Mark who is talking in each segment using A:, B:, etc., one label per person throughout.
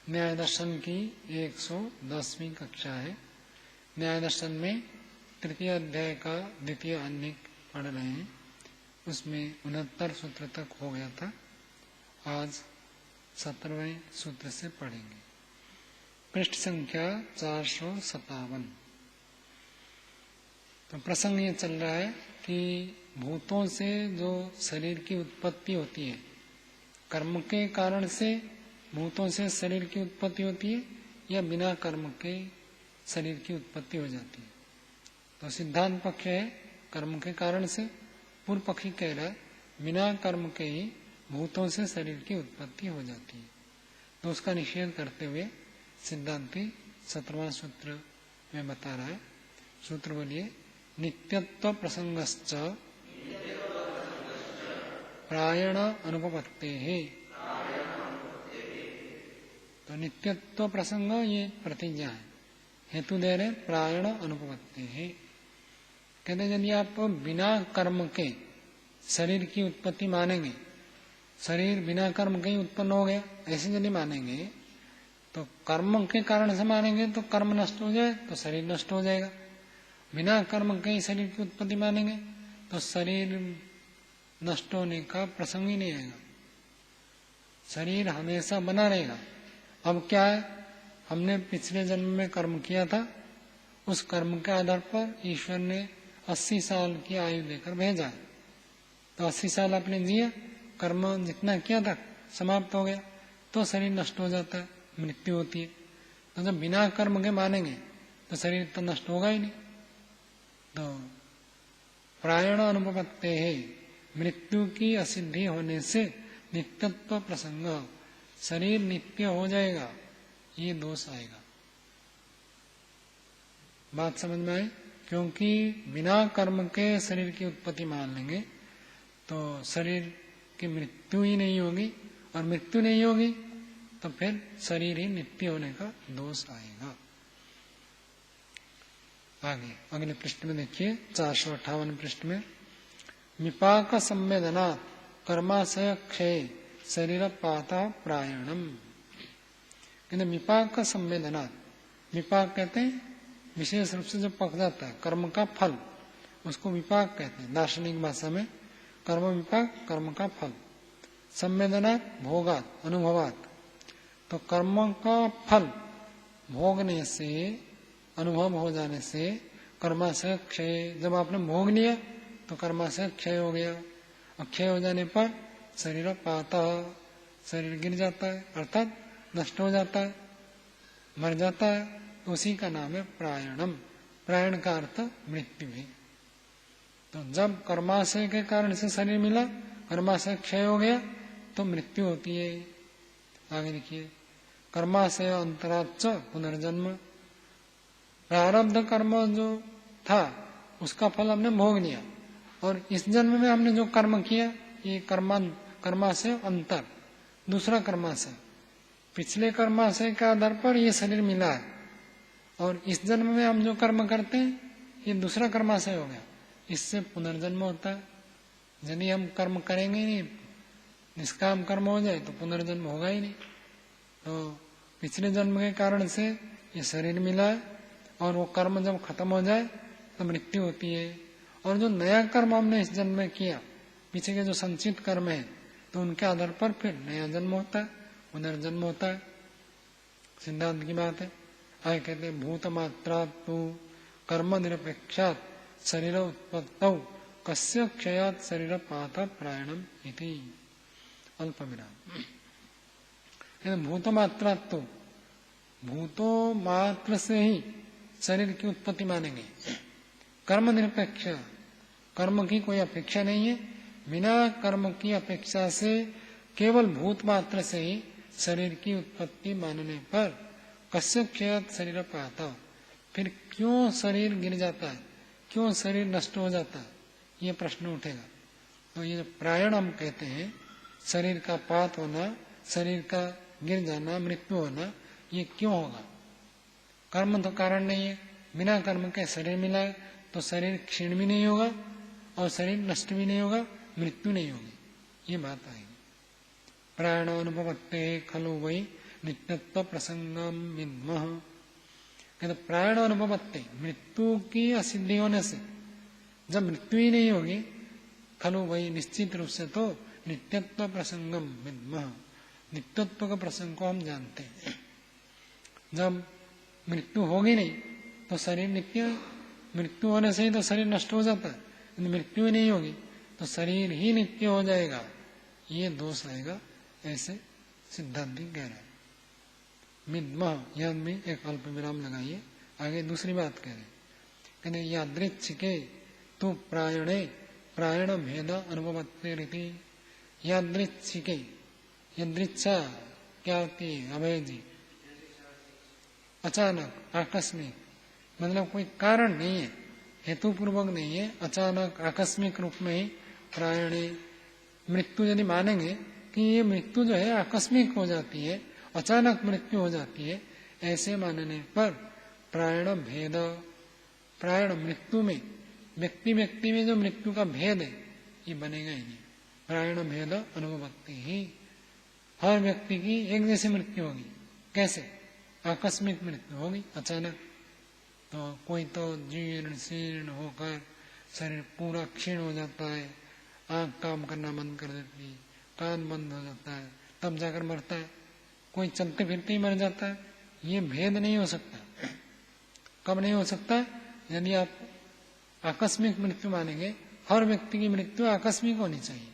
A: न्याय दर्शन की 110वीं कक्षा है। न्याय दर्शन में तृतीय अध्याय का द्वितीय अन्य पढ़ रहे हैं। उसमें 69 सूत्र तक हो गया था। आज 17वें सूत्र से पढ़ेंगे। पृष्ठ संख्या 457। तो प्रसंग ये चल रहा है कि भूतों से जो शरीर की उत्पत्ति होती है, कर्म के कारण से भूतों से शरीर की उत्पत्ति होती है या बिना कर्म के शरीर की उत्पत्ति हो जाती है। तो सिद्धांत पक्ष है कर्म के कारण से, पूर्व पक्षी कह रहा है बिना कर्म के ही भूतों से शरीर की उत्पत्ति हो जाती है। तो उसका निषेध करते हुए सिद्धांती 17वां सूत्र में बता रहा है। सूत्र बोलिए, नित्यत्व प्रसंगश्च प्रायण अनुपपत्तेः। तो नित्यत्व प्रसंग ये प्रतिज्ञा है, हेतु दे रहे प्रायण अनुपपत्तेः। कहते यदि आप बिना कर्म के शरीर की उत्पत्ति मानेंगे, शरीर बिना कर्म के ही उत्पन्न हो गया ऐसे यदि मानेंगे, तो कर्म के कारण से मानेंगे तो कर्म नष्ट हो जाए तो शरीर नष्ट हो जाएगा। बिना कर्म के ही शरीर की उत्पत्ति मानेंगे तो शरीर नष्ट होने का प्रसंग ही नहीं आएगा, शरीर हमेशा बना रहेगा। अब क्या है, हमने पिछले जन्म में कर्म किया था, उस कर्म के आधार पर ईश्वर ने 80 साल की आयु देकर भेजा है। तो 80 साल आपने जिया, कर्म जितना किया था समाप्त हो गया, तो शरीर नष्ट हो जाता है, मृत्यु होती है। तो जब बिना कर्म के मानेंगे तो शरीर तो नष्ट होगा ही नहीं। तो प्रायण अनुपपत्ते है, मृत्यु की असिद्धि होने से नित्यत्व प्रसंग, शरीर नित्य हो जाएगा, ये दोष आएगा। बात समझ में आई? क्योंकि बिना कर्म के शरीर की उत्पत्ति मान लेंगे तो शरीर की मृत्यु ही नहीं होगी, और मृत्यु नहीं होगी तो फिर शरीर ही नित्य होने का दोष आएगा। आगे अगले पृष्ठ में देखिए, 458 पृष्ठ में, विपाक संवेदना कर्माशय क्षय शरीर पाता प्रायणम। कहते विपाक का संवेदना, विपाक कहते हैं विशेष रूप से जो पक जाता है कर्म का फल, उसको विपाक कहते हैं दार्शनिक भाषा में। कर्म विपाक, कर्म का फल। संवेदना भोगात, अनुभवात। तो कर्म का फल भोगने से, अनुभव हो जाने से कर्माशय क्षय, जब आपने भोग लिया तो कर्माशय क्षय हो गया। और क्षय हो जाने पर शरीर पाता, शरीर गिर जाता है, अर्थात नष्ट हो जाता है, मर जाता है। उसी का नाम है प्रायणम। प्रायण का अर्थ मृत्यु है। तो जब कर्माशय के कारण से शरीर मिला, कर्माशय क्षय हो गया तो मृत्यु होती है। आगे देखिए, कर्माशय अंतराच्च पुनर्जन्म। प्रारब्ध कर्म जो था उसका फल हमने भोग लिया, और इस जन्म में हमने जो कर्म किया, ये कर्माशय अंतर, दूसरा कर्माशय। पिछले कर्माशय के आधार पर ये शरीर मिला है, और इस जन्म में हम जो कर्म करते हैं ये दूसरा कर्माशय हो गया, इससे पुनर्जन्म होता है। यदि हम कर्म करेंगे ही नहीं, निष्काम कर्म हो जाए तो पुनर्जन्म होगा ही नहीं। तो पिछले जन्म के कारण से ये शरीर मिला है, और वो कर्म जब खत्म हो जाए तो मृत्यु होती है। और जो नया कर्म हमने इस जन्म में किया, पीछे के जो संचित कर्म है, तो उनके आधार पर फिर नया जन्म होता है, पुनर्जन्म होता है। सिद्धांत की बात है। आगे कहते हैं, भूत मात्रा तो कर्म निरपेक्षात शरीर उत्पत्तौ कस्य क्षयात शरीर पात प्रायणम इति। अल्प विराम। भूत मात्रा तो, भूतों मात्र से ही शरीर की उत्पत्ति मानेंगे। कर्म निरपेक्ष, कर्म की कोई अपेक्षा नहीं है। बिना कर्म की अपेक्षा से केवल भूत मात्र से ही शरीर की उत्पत्ति मानने पर कस्य क्षयात शरीर पाता, फिर क्यों शरीर गिर जाता है, क्यों शरीर नष्ट हो जाता है, ये प्रश्न उठेगा। तो ये प्रायण हम कहते हैं, शरीर का पात होना, शरीर का गिर जाना, मृत्यु होना, ये क्यों होगा? कर्म तो कारण नहीं है। बिना कर्म के शरीर मिला है तो शरीर क्षीण भी नहीं होगा और शरीर नष्ट भी नहीं होगा, मृत्यु नहीं होगी, ये बात आएगी। प्राण अनुभवते खलु वही नित्यत्व प्रसंगम विद्मः। कहते प्राण अनुभवत्ते, मृत्यु की असिद्धि होने से, जब मृत्यु ही नहीं होगी खलु वही निश्चित रूप से तो नित्यत्व प्रसंगम विद्मः, नित्यत्व का प्रसंग को हम जानते हैं। जब मृत्यु होगी नहीं तो शरीर नित्य है, मृत्यु होने से ही तो शरीर नष्ट हो जाता है, यदि मृत्यु ही नहीं होगी तो शरीर ही नित्य हो जाएगा, ये दोष आएगा, ऐसे सिद्धांति कह रहे हैं। विद्मः, यह में एक अल्प विराम लगाइए, आगे दूसरी बात कह रहे, कहते यादृच्छिके तो प्रायणे प्रायण भेद अनुभवत्ते रीति। यादृच्छिके, यदृच्छा क्या होती है अभय जी? अचानक, आकस्मिक, मतलब कोई कारण नहीं है, हेतुपूर्वक नहीं है, अचानक आकस्मिक रूप में ही प्रायणे, मृत्यु यदि मानेंगे कि ये मृत्यु जो है आकस्मिक हो जाती है, अचानक मृत्यु हो जाती है, ऐसे मानने पर प्रायण भेद, प्रायण मृत्यु में, व्यक्ति व्यक्ति में जो मृत्यु का भेद है ये बनेगा ही नहीं। प्रायण भेद अनुभवती ही, हर व्यक्ति की एक जैसी मृत्यु होगी। कैसे? आकस्मिक मृत्यु होगी, अचानक। तो कोई तो जीर्ण शीर्ण होकर शरीर पूरा क्षीण हो जाता है, आंख काम करना बंद कर देती है, कान बंद हो जाता है, तब जाकर मरता है। कोई चलते फिरते ही मर जाता है। ये भेद नहीं हो सकता। कब नहीं हो सकता? यदि आप आकस्मिक मृत्यु मानेंगे, हर व्यक्ति की मृत्यु आकस्मिक होनी चाहिए।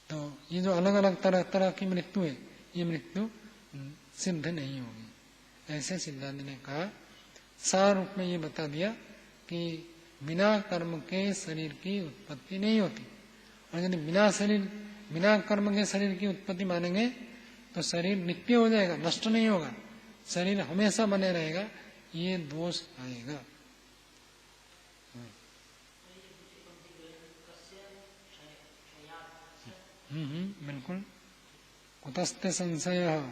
A: तो ये जो अलग अलग तरह तरह की मृत्यु है, ये मृत्यु सिद्ध नहीं होगी। ऐसे सिद्धांत ने कहा, सार रूप में ये बता दिया कि बिना कर्म के शरीर की उत्पत्ति नहीं होती, और यदि बिना कर्म के शरीर की उत्पत्ति मानेंगे तो शरीर नित्य हो जाएगा, नष्ट नहीं होगा, शरीर हमेशा बने रहेगा, ये दोष आएगा। बिल्कुल। कुतस्ते संशय,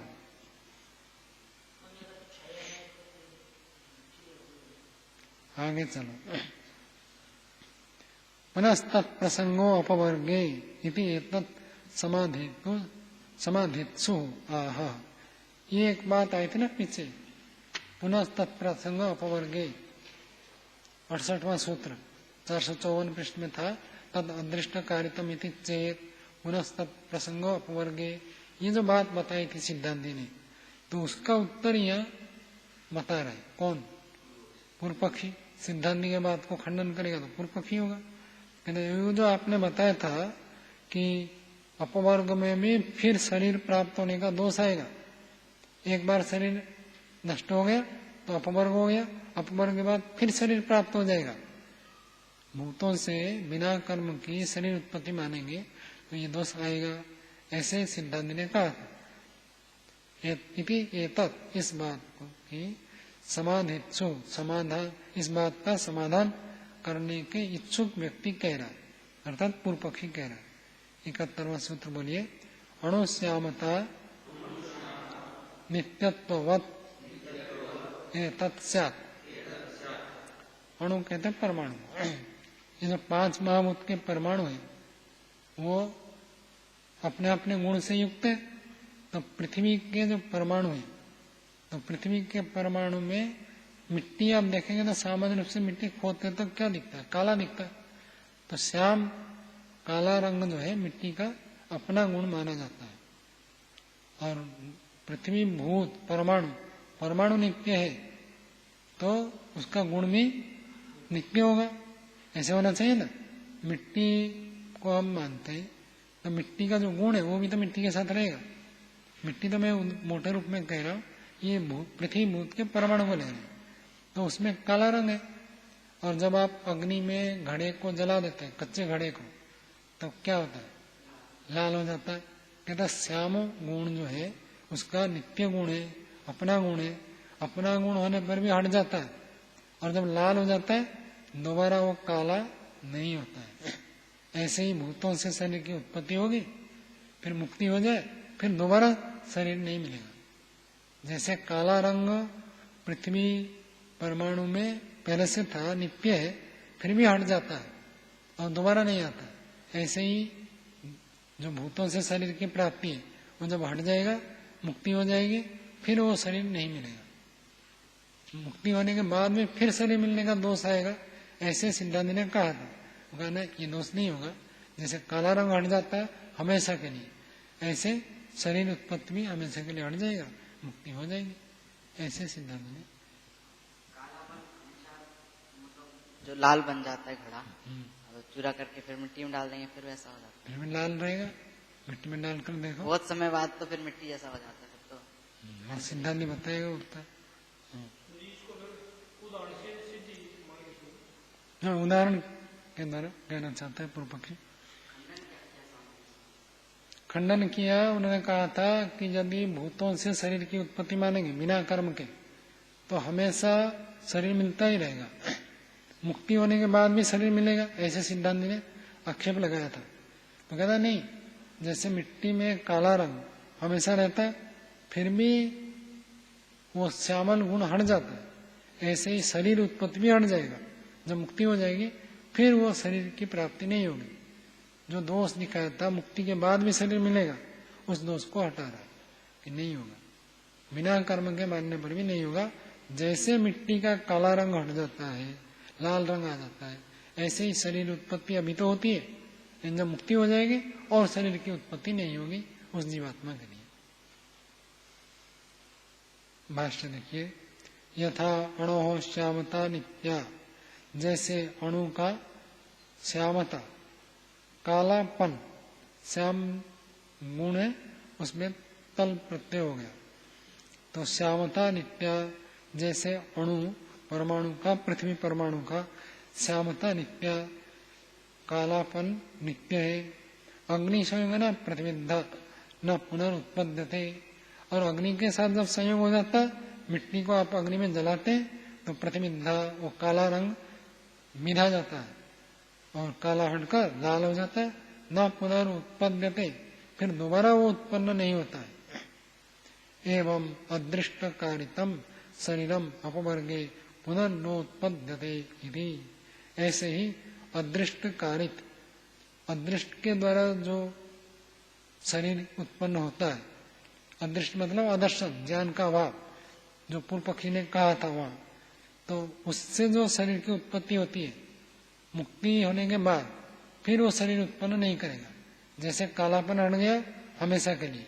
A: आगे चलो। पुनस्तत्प्रसंगो अपवर्गे इति एतत् समाधित्सु आह। ये एक बात आई थी ना पीछे, पुनस्तत्प्रसंग अपवर्गे, 68वां सूत्र 454 पृष्ठ में था, तद अदृष्ट कारितम इति चेत पुनस्तत्प्रसंग अपवर्गे। ये जो बात बताई थी सिद्धांति ने, तो उसका उत्तर यह बता रहे। कौन? पूर्व पक्षी। सिद्धांति के बात को खंडन करेगा तो पूर्व पक्षी होगा। कहते जो आपने बताया था कि अपवर्ग में भी फिर शरीर प्राप्त होने का दोष आएगा। एक बार शरीर नष्ट हो गया तो अपवर्ग हो गया, अपवर्ग के बाद फिर शरीर प्राप्त हो जाएगा। भूतों से बिना कर्म की शरीर उत्पत्ति मानेंगे तो ये दोष आएगा, ऐसे सिद्धांत ने कहा था। एतत्, इस बात को कि समाधित्सु, समाधान, इस बात का समाधान करने के इच्छुक व्यक्ति कह रहा है, अर्थात पूर्व पक्षी कह रहा है। 71वां सूत्र बोलिए। अणुश्यामता नित्यत्ववत् एतत् स्यात्। अणु कहते हैं परमाणु। ये जो 5 महाभूत के परमाणु हैं वो अपने अपने गुण से युक्त है। तो पृथ्वी के जो परमाणु हैं, तो पृथ्वी के परमाणु में मिट्टी आप देखेंगे तो सामान्य रूप से मिट्टी खोदते तो क्या दिखता है? काला दिखता है। तो श्याम काला रंग जो है मिट्टी का अपना गुण माना जाता है। और पृथ्वी भूत परमाणु नित्य है तो उसका गुण भी नित्य होगा। ऐसे होना चाहिए ना। मिट्टी को हम मानते हैं तो मिट्टी का जो गुण है वो भी तो मिट्टी के साथ रहेगा। मिट्टी तो मैं मोटे रूप में कह रहा हूँ, ये पृथ्वी भूत के परमाणु को ले रहे हैं तो उसमें काला रंग है। और जब आप अग्नि में घड़े को जला देते हैं, कच्चे घड़े को, तो क्या होता है? लाल हो जाता है। कहता श्याम गुण जो है उसका नित्य गुण है, अपना गुण है, अपना गुण होने पर भी हट जाता है। और जब लाल हो जाता है दोबारा वो काला नहीं होता है। ऐसे ही भूतों से शरीर की उत्पत्ति होगी, फिर मुक्ति हो जाए, फिर दोबारा शरीर नहीं मिलेगा। जैसे काला रंग पृथ्वी परमाणु में पहले से था, नित्य है, फिर भी हट जाता है और दोबारा नहीं आता। ऐसे ही जो भूतों से शरीर की प्राप्ति है वो जब हट जाएगा मुक्ति हो जाएगी, फिर वो शरीर नहीं मिलेगा। मुक्ति होने के बाद में फिर शरीर मिलने का दोष आएगा, ऐसे सिद्धांत ने कहा था। वो कहना ये दोष नहीं होगा, जैसे काला रंग हट जाता है हमेशा के लिए, ऐसे शरीर उत्पत्ति भी हमेशा के लिए हट जाएगा, मुक्ति हो जाएगी, ऐसे सिद्धांत ने।
B: जो लाल बन जाता है घड़ा, चूरा करके फिर मिट्टी में डाल देंगे फिर वैसा हो जाता है।
A: फिर लाल रहेगा, मिट्टी में डालकर देखो,
B: बहुत समय बाद तो फिर मिट्टी जैसा हो जाता है फिर तो।
A: और सिद्धांत बताएगा उठता। हाँ, उदाहरण के द्वारा कहना चाहता है पूर्व पक्षी। खंडन किया, उन्होंने कहा था कि यदि भूतों से शरीर की उत्पत्ति मानेंगे बिना कर्म के, तो हमेशा शरीर मिलता ही रहेगा, मुक्ति होने के बाद भी शरीर मिलेगा, ऐसे सिद्धांत ने आक्षेप लगाया था। तो कहता नहीं, जैसे मिट्टी में काला रंग हमेशा रहता है, फिर भी वो श्यामल गुण हट जाता है, ऐसे ही शरीर उत्पत्ति भी हट जाएगा। जब मुक्ति हो जाएगी फिर वो शरीर की प्राप्ति नहीं होगी। जो दोष दिखाया था मुक्ति के बाद भी शरीर मिलेगा, उस दोष को हटा रहा है कि नहीं होगा, बिना कर्म के मानने पर भी नहीं होगा। जैसे मिट्टी का काला रंग हट जाता है, लाल रंग आ जाता है, ऐसे ही शरीर उत्पत्ति अभी तो होती है, लेकिन जब मुक्ति हो जाएगी और शरीर की उत्पत्ति नहीं होगी उस जीवात्मा के लिए। भाष्य देखिए, यथा अणो श्यामता नित्या, जैसे अणु का श्यामता कालापन, श्याम गुण है उसमें तल प्रत्यय हो गया, तो श्यामता नित्या, जैसे अणु परमाणु का, पृथ्वी परमाणु का श्यामता नित्या, कालापन नित्य है। अग्नि संयोग है ना, प्रतिविद्धा न पुनरुत्पद्यते, और अग्नि के साथ जब संयोग हो जाता है, मिट्टी को आप अग्नि में जलाते हैं तो प्रतिविद्धा, वो काला रंग मिधा जाता है और काला हटकर लाल हो जाता है। न पुनरुत्पद्यते, फिर दोबारा वो उत्पन्न नहीं होता है। एवं अदृष्ट कारितम शरीरम अपवर्गे पुनर्नोत्पद्यते इति, ऐसे ही अदृष्ट कारित, अदृष्ट के द्वारा जो शरीर उत्पन्न होता है, अदृष्ट मतलब अदर्शन, ज्ञान का अभाव, जो पूर्व पक्षी ने कहा था वहां, तो उससे जो शरीर की उत्पत्ति होती है मुक्ति होने के बाद, फिर वो शरीर उत्पन्न नहीं करेगा। जैसे कालापन हट गया हमेशा के लिए,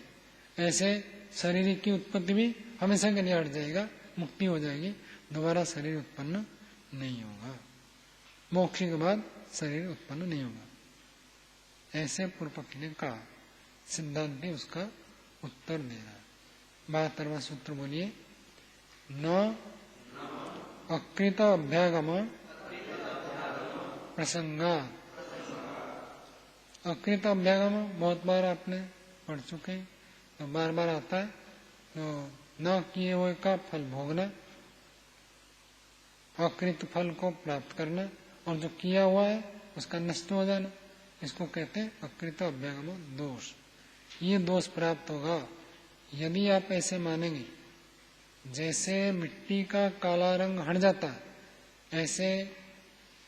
A: ऐसे शरीर की उत्पत्ति भी हमेशा के लिए हट जाएगा, मुक्ति हो जाएगी, दोबारा शरीर उत्पन्न नहीं होगा, मोक्ष के बाद शरीर उत्पन्न नहीं होगा, ऐसे पूर्व पक्षी ने कहा। सिद्धांति उसका उत्तर दे रहा है। 72वां सूत्र बोलिए, न अकृत अभ्यागम प्रसंगा। अकृत अभ्यागम बहुत बार आपने पढ़ चुके, तो बार बार आता है, तो न किए हुए का फल भोगना, अकृत फल को प्राप्त करना, और जो किया हुआ है उसका नष्ट हो जाना, इसको कहते हैं अकृत अभ्यागम दोष। ये दोष प्राप्त होगा यदि आप ऐसे मानेंगे, जैसे मिट्टी का काला रंग हट जाता है, ऐसे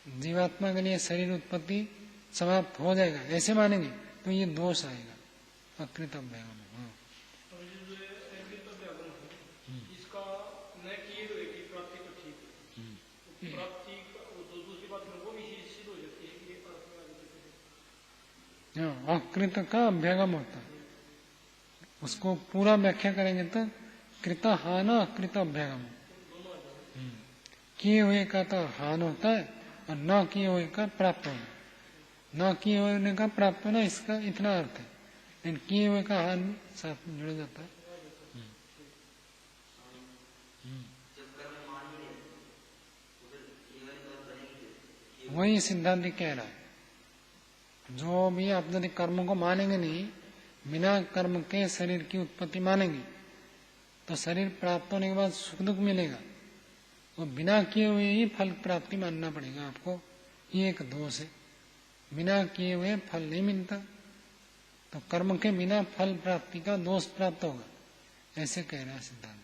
A: जीवात्मा के लिए शरीर उत्पत्ति समाप्त हो जाएगा, ऐसे मानेंगे तो ये दोष आएगा, अकृत अभ्यागम। अकृत का अभ्यागम होता है, उसको पूरा व्याख्या करेंगे तो कृत हान अकृत अभ्यागम, किए हुए का तो हान होता है और न किए हुए का प्राप्त होना, न किए हुए का प्राप्त होना, इसका इतना अर्थ है, लेकिन किए हुए का हान साथ में जुड़ जाता है। वही सिद्धांत कह रहा है, जो भी आप यदि कर्म को मानेंगे नहीं, बिना कर्म के शरीर की उत्पत्ति मानेंगे, तो शरीर प्राप्त होने के बाद सुख दुख मिलेगा, वो बिना किए हुए ही फल प्राप्ति मानना पड़ेगा आपको, ये एक दोष है। बिना किए हुए फल नहीं मिलता, तो कर्म के बिना फल प्राप्ति का दोष प्राप्त होगा, ऐसे कह रहा है सिद्धांत।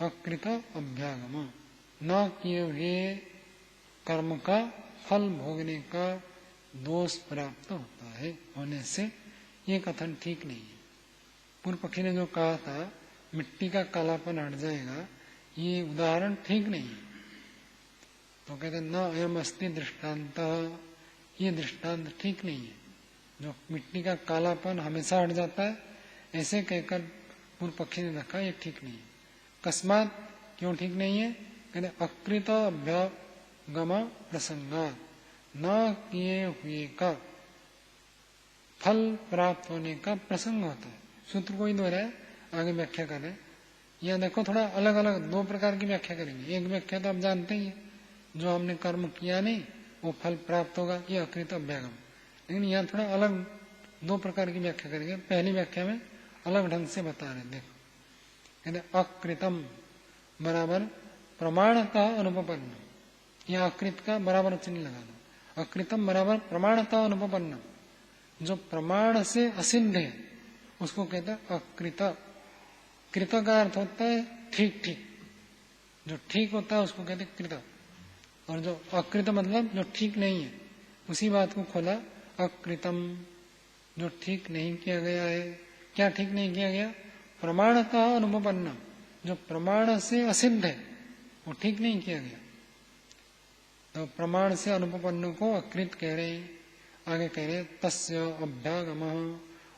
A: अकृत अभ्यागम, न किए हुए कर्म का फल भोगने का दोष प्राप्त होता है, होने से ये कथन ठीक नहीं है। पूर्व पक्षी ने जो कहा था मिट्टी का कालापन हट जाएगा, ये उदाहरण ठीक नहीं है। तो कहते न अयम अस्ति दृष्टांत, ये दृष्टांत ठीक नहीं है। जो मिट्टी का कालापन हमेशा हट जाता है, ऐसे कहकर पूर्व पक्षी ने रखा, ये ठीक नहीं है। अकस्मात क्यों ठीक नहीं है? कहते अकृत अभ्यागम प्रसंगा, न किए हुए का फल प्राप्त होने का प्रसंग होता है। सूत्र को ही दोहराया, आगे व्याख्या करें। यह देखो थोड़ा अलग अलग दो प्रकार की व्याख्या करेंगे। एक व्याख्या तो आप जानते ही है, जो हमने कर्म किया नहीं वो फल प्राप्त होगा, ये अकृत अभ्यागम। लेकिन यहाँ थोड़ा अलग दो प्रकार की व्याख्या करेंगे। पहली व्याख्या में अलग ढंग से बता रहे, देखो कहते अकृतम बराबर प्रमाणतः अनुपपन्न, यह अकृत का बराबर चिन्ह लगा दो। अकृतम बराबर प्रमाणतः अनुपपन्न, जो प्रमाण से असिद्ध है उसको कहते हैं अकृत। कृत का अर्थ होता है ठीक ठीक, जो ठीक होता है उसको कहते हैं कृत। और जो अकृत मतलब जो ठीक नहीं है, उसी बात को खोला अकृतम, जो ठीक नहीं किया गया है। क्या ठीक नहीं किया गया? प्रमाणतः अनुपपन्न, जो प्रमाण से असिद्ध है वो ठीक नहीं किया गया। तो प्रमाण से अनुपपन्न को अकृत कह रहे हैं। आगे कह रहे तस्य अभ्यागम,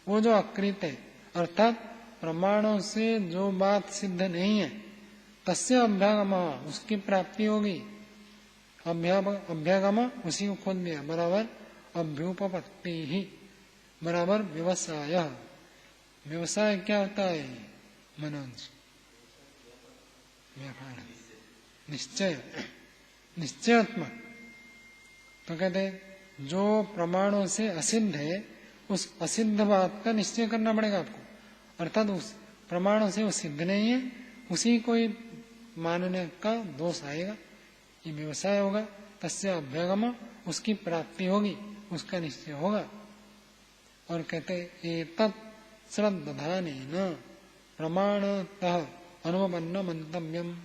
A: वो जो अकृत है अर्थात प्रमाणों से जो बात सिद्ध नहीं है, तस्य अभ्यागम, उसकी प्राप्ति होगी। अभ्यागम उसी को खोल दिया, बराबर अभ्युपपत्ति ही बराबर व्यवसाय। व्यवसाय क्या होता है? मनोज निश्चय, निश्चयात्मक। तो कहते जो प्रमाणों से असिद्ध है उस असिद्ध बात का निश्चय करना पड़ेगा आपको। अर्थात उस प्रमाणों से वो सिद्ध नहीं है, उसी को ही मानने का दोष आएगा, ये व्यवसाय होगा। तस्य अभ्यागम, उसकी प्राप्ति होगी, उसका निश्चय होगा। और कहते एतत् श्रद्धानेन प्रमाणतः अनुपपन्न मंतव्यम,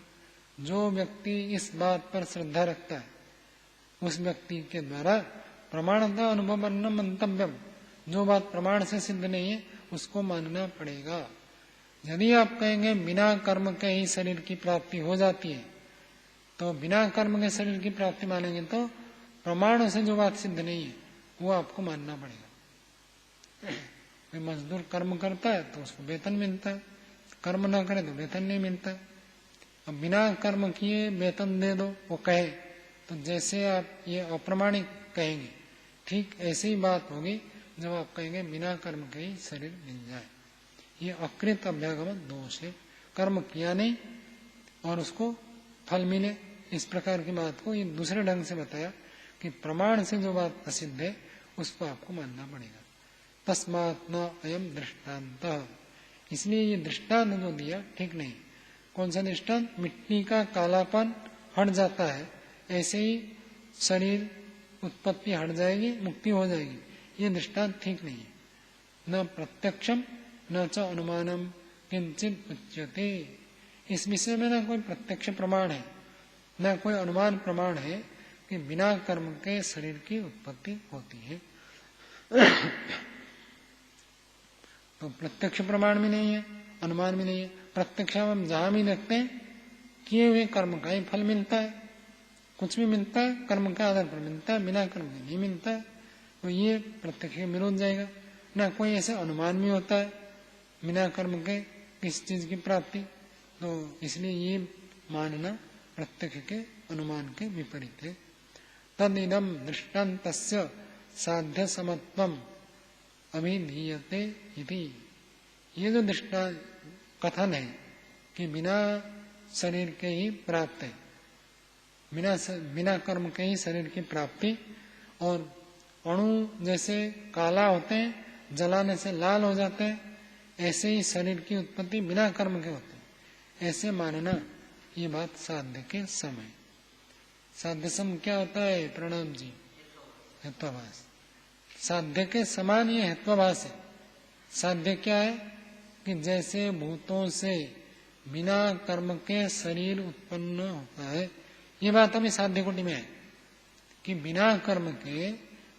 A: जो व्यक्ति इस बात पर श्रद्धा रखता है उस व्यक्ति के द्वारा प्रमाणतः अनुपपन्न मंतव्यम, जो बात प्रमाण से सिद्ध नहीं है उसको मानना पड़ेगा। यदि आप कहेंगे बिना कर्म के ही शरीर की प्राप्ति हो जाती है, तो बिना कर्म के शरीर की प्राप्ति मानेंगे तो प्रमाण से जो बात सिद्ध नहीं है वो आपको मानना पड़ेगा। कोई मजदूर कर्म करता है तो उसको वेतन मिलता है, कर्म ना करे तो वेतन नहीं मिलता है। अब बिना कर्म किए वेतन दे दो वो कहे, तो जैसे आप ये अप्रमाणिक कहेंगे, ठीक ऐसी ही बात होगी जब आप कहेंगे बिना कर्म के ही शरीर मिल जाए। ये अकृत अभ्यागम दोष है, कर्म किया नहीं और उसको फल मिले, इस प्रकार की बात को ये दूसरे ढंग से बताया कि प्रमाण से जो बात प्रसिद्ध है उसको आपको मानना पड़ेगा। तस्मात् न अयम दृष्टांत, इसलिए ये दृष्टांत जो दिया ठीक नहीं। कौन सा दृष्टांत? मिट्टी का कालापन हट जाता है ऐसे ही शरीर उत्पत्ति हट जाएगी, मुक्ति हो जाएगी, ये दृष्टांत ठीक नहीं है। न प्रत्यक्षम न च अनुमानम किंचित उच्यते, इस विषय में न कोई प्रत्यक्ष प्रमाण है न कोई अनुमान प्रमाण है कि बिना कर्म के शरीर की उत्पत्ति होती है। तो प्रत्यक्ष प्रमाण भी नहीं है, अनुमान भी नहीं है। प्रत्यक्ष हम जहां भी देखते हैं किए हुए कर्म का ही फल मिलता है, कुछ भी मिलता है कर्म के आधार पर मिलता है, बिना कर्म के नहीं मिलता है। तो ये प्रत्यक्ष में विरोध जाएगा। न कोई ऐसे अनुमान भी होता है बिना कर्म के किस चीज की प्राप्ति, तो इसलिए ये मानना प्रत्यक्ष के अनुमान के विपरीत है। तद इदम दृष्टान्तस्य साध्य समत्वम अभिधीयते इति, ये जो दृष्टांत कथन है कि बिना शरीर के ही प्राप्त है, बिना कर्म के ही शरीर की प्राप्ति, और अणु जैसे काला होते हैं जलाने से लाल हो जाते हैं, ऐसे ही शरीर की उत्पत्ति बिना कर्म के होती है, ऐसे मानना ये बात साध्य के समय। साध्य सम क्या होता है प्रणव जी? हेत्वाभास। साध्य के समान ये हेत्वाभास है। साध्य क्या है कि जैसे भूतों से बिना कर्म के शरीर उत्पन्न होता है, ये बात अभी साध्य कोटि में है कि बिना कर्म के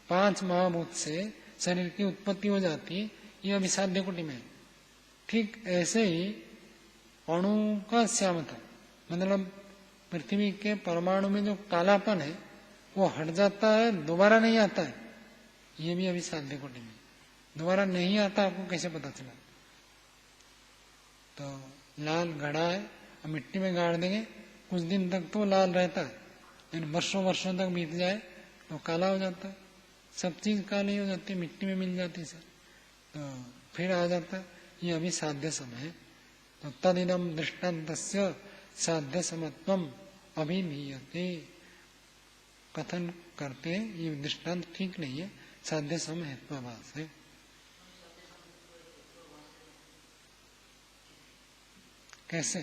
A: 5 महाभूत से शरीर की उत्पत्ति हो जाती है, ये अभिसाध्य कोटि में। ठीक ऐसे ही अणु का श्यामता, मतलब पृथ्वी के परमाणु में जो कालापन है वो हट जाता है, दोबारा नहीं आता है, ये भी अभिसाध्य कोटि में। दोबारा नहीं आता, आपको कैसे पता चला? तो लाल घड़ा है, अब मिट्टी में गाड़ देंगे, कुछ दिन तक तो लाल रहता है, लेकिन वर्षों वर्षों तक बीत जाए तो काला हो जाता है। सब चीज काली हो जाती है, मिट्टी में मिल जाती है सर, तो फिर आ जाता है। ये अभी साध्य समय है। तो तदिदम दृष्टान्तस्य साध्य समत्वम अभिधीयते, कथन करते हैं ये दृष्टांत ठीक नहीं है, साध्य सम हेत्वाभास है। कैसे?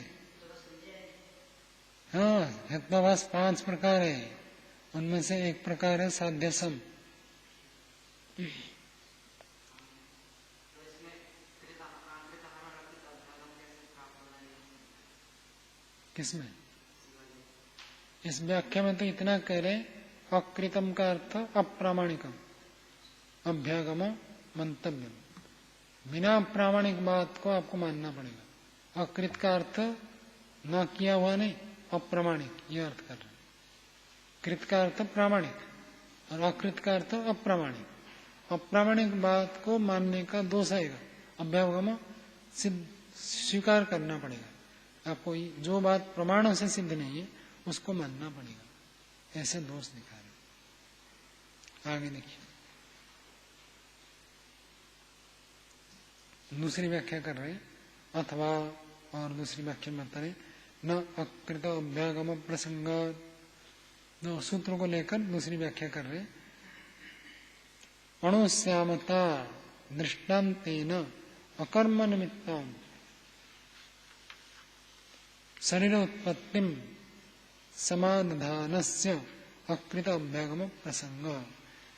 A: हाँ, हेत्वाभास 5 प्रकार है, उनमें से एक प्रकार है साध्य सम। किसमें? इस व्याख्या में तो इतना कह रहे, अकृतम का अर्थ अप्रामाणिकम, अभ्यागम मंतव्य, बिना प्रामाणिक बात को आपको मानना पड़ेगा। अकृत का अर्थ न किया हुआ नहीं, अप्रामाणिक, ये अर्थ कर रहे। कृत का अर्थ प्रामाणिक और अकृत का अर्थ अप्रामाणिक। अप्रामाणिक बात को मानने का दोष आएगा, अभ्यागम स्वीकार करना पड़ेगा आपको। जो बात प्रमाणों से सिद्ध नहीं है उसको मानना पड़ेगा, ऐसे दोष दिखा रहे। आगे देखिए, दूसरी व्याख्या कर रहे हैं, अथवा, और दूसरी व्याख्या बता रहे न अकृत अभ्यागम प्रसंग, दो सूत्रों को लेकर दूसरी व्याख्या कर रहे हैं। अणुश्यामता दृष्टान्तेन अकर्म निमित्तां शरीर उत्पत्तिम समाधानस्य अकृत अभ्यागम प्रसंग।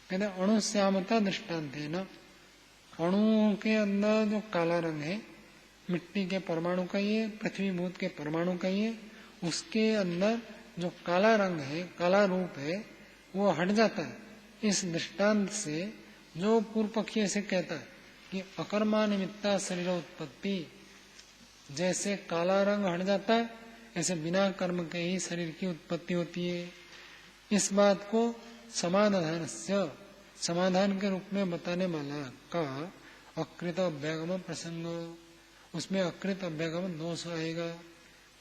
A: कहते अणुश्यामता दृष्टान्तेन, अणु के अंदर जो काला रंग है, मिट्टी के परमाणु का ही है, पृथ्वी भूत के परमाणु का ही है, उसके अंदर जो काला रंग है, काला रूप है, वो हट जाता है। इस दृष्टांत से जो पूर्व पक्षी ऐसे कहता है कि अकर्मा निमित्ता शरीर उत्पत्ति, जैसे काला रंग हट जाता है ऐसे बिना कर्म के ही शरीर की उत्पत्ति होती है। इस बात को समाधान के रूप में बताने वाला का अकृत अभ्यागम प्रसंग, उसमें अकृत अभ्यागम दोष आएगा।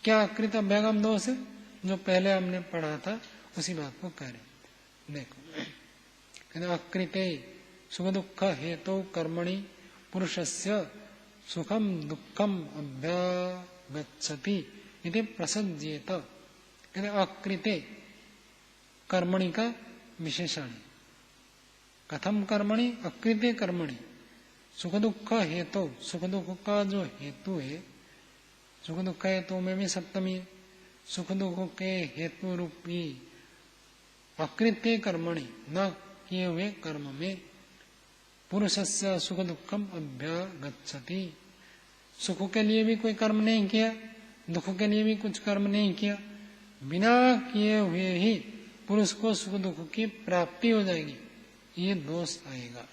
A: क्या अकृत अभ्यागम दोष है? जो पहले हमने पढ़ा था उसी बात को कह रहे। देखो, कहते अकृते सुख दुख हेतु कर्मणि पुरुषस्य सुखम दुखम अभ्यागच्छति इति प्रसज्येत। कहते अकृते कर्मणि का विशेषण, कथम कर्मणि, अकृते कर्मणि सुख दुख हेतु, सुख दुख का जो हेतु है, सुख दुख हेतु में भी सप्तमी है, सुख दुख के हेतु रूपी अकृत्य कर्मणि, न किए हुए कर्म में, पुरुषस्य सुख दुखम अभ्यागच्छति, सुख के लिए भी कोई कर्म नहीं किया, दुख के लिए भी कुछ कर्म नहीं किया, बिना किए हुए ही पुरुष को सुख दुख की प्राप्ति हो जाएगी, ये दोष आएगा।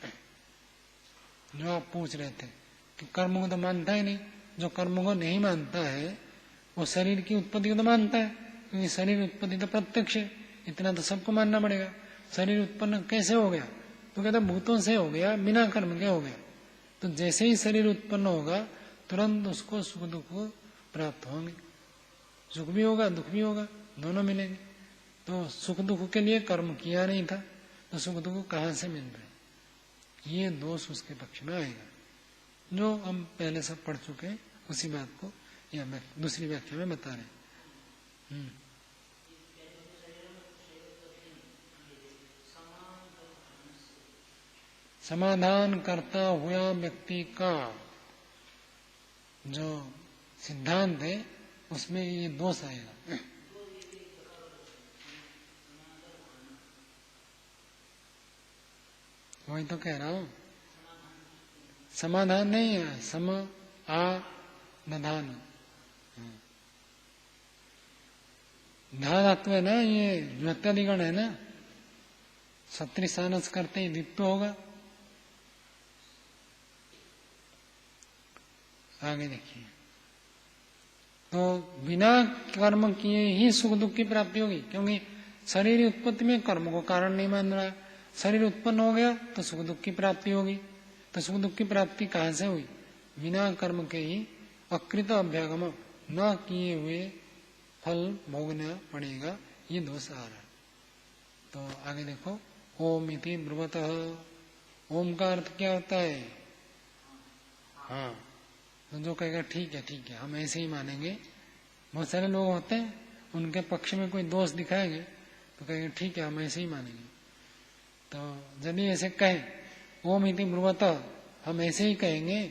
A: जो आप पूछ रहे थे कि कर्म को तो मानता ही नहीं, जो कर्म को नहीं मानता है वो शरीर की उत्पत्ति को तो मानता है, क्योंकि शरीर उत्पत्ति तो प्रत्यक्ष है, इतना तो सबको मानना पड़ेगा। शरीर उत्पन्न कैसे हो गया? तो कहता भूतों से हो गया, बिना कर्म के हो गया। तो जैसे ही शरीर उत्पन्न होगा तुरंत उसको सुख दुख प्राप्त होंगे, सुख भी होगा दुख भी होगा, दोनों मिलेंगे। तो सुख दुख के लिए कर्म किया नहीं था, तो सुख दुख कहाँ से मिल रहे? ये दोष उसके पक्ष में आएगा, जो हम पहले सब पढ़ चुके हैं, उसी बात को या दूसरी व्याख्या में बता रहे। समाधान करता हुआ व्यक्ति का जो सिद्धांत है उसमें ये दोष आएगा। वही तो कह रहा हूं, समाधान नहीं है, सम आ नधान, धा धातु है ना, ये व्यक्ताधिगण है ना, क्षत्रिय सानस करते ही दीप्त होगा। आगे देखिए, तो बिना कर्म किए ही सुख दुख की प्राप्ति होगी, क्योंकि शरीर उत्पत्ति में कर्म को कारण नहीं मान रहा। शरीर उत्पन्न हो गया तो सुख दुख की प्राप्ति होगी। तो सुख दुख की प्राप्ति कहाँ से हुई? बिना कर्म के ही अकृत अभ्यागम, न किए हुए फल भोगना पड़ेगा, ये दोष आ रहा है। तो आगे देखो, ओम इति ब्रुवतः। ओम का अर्थ क्या होता है? हाँ, तो जो कहेगा ठीक है हम ऐसे ही मानेंगे। बहुत सारे लोग होते हैं, उनके पक्ष में कोई दोष दिखाएंगे तो कहेंगे ठीक है हम ऐसे ही मानेंगे। तो यदि ऐसे कहें ओम इति ब्रुवतः, हम ऐसे ही कहेंगे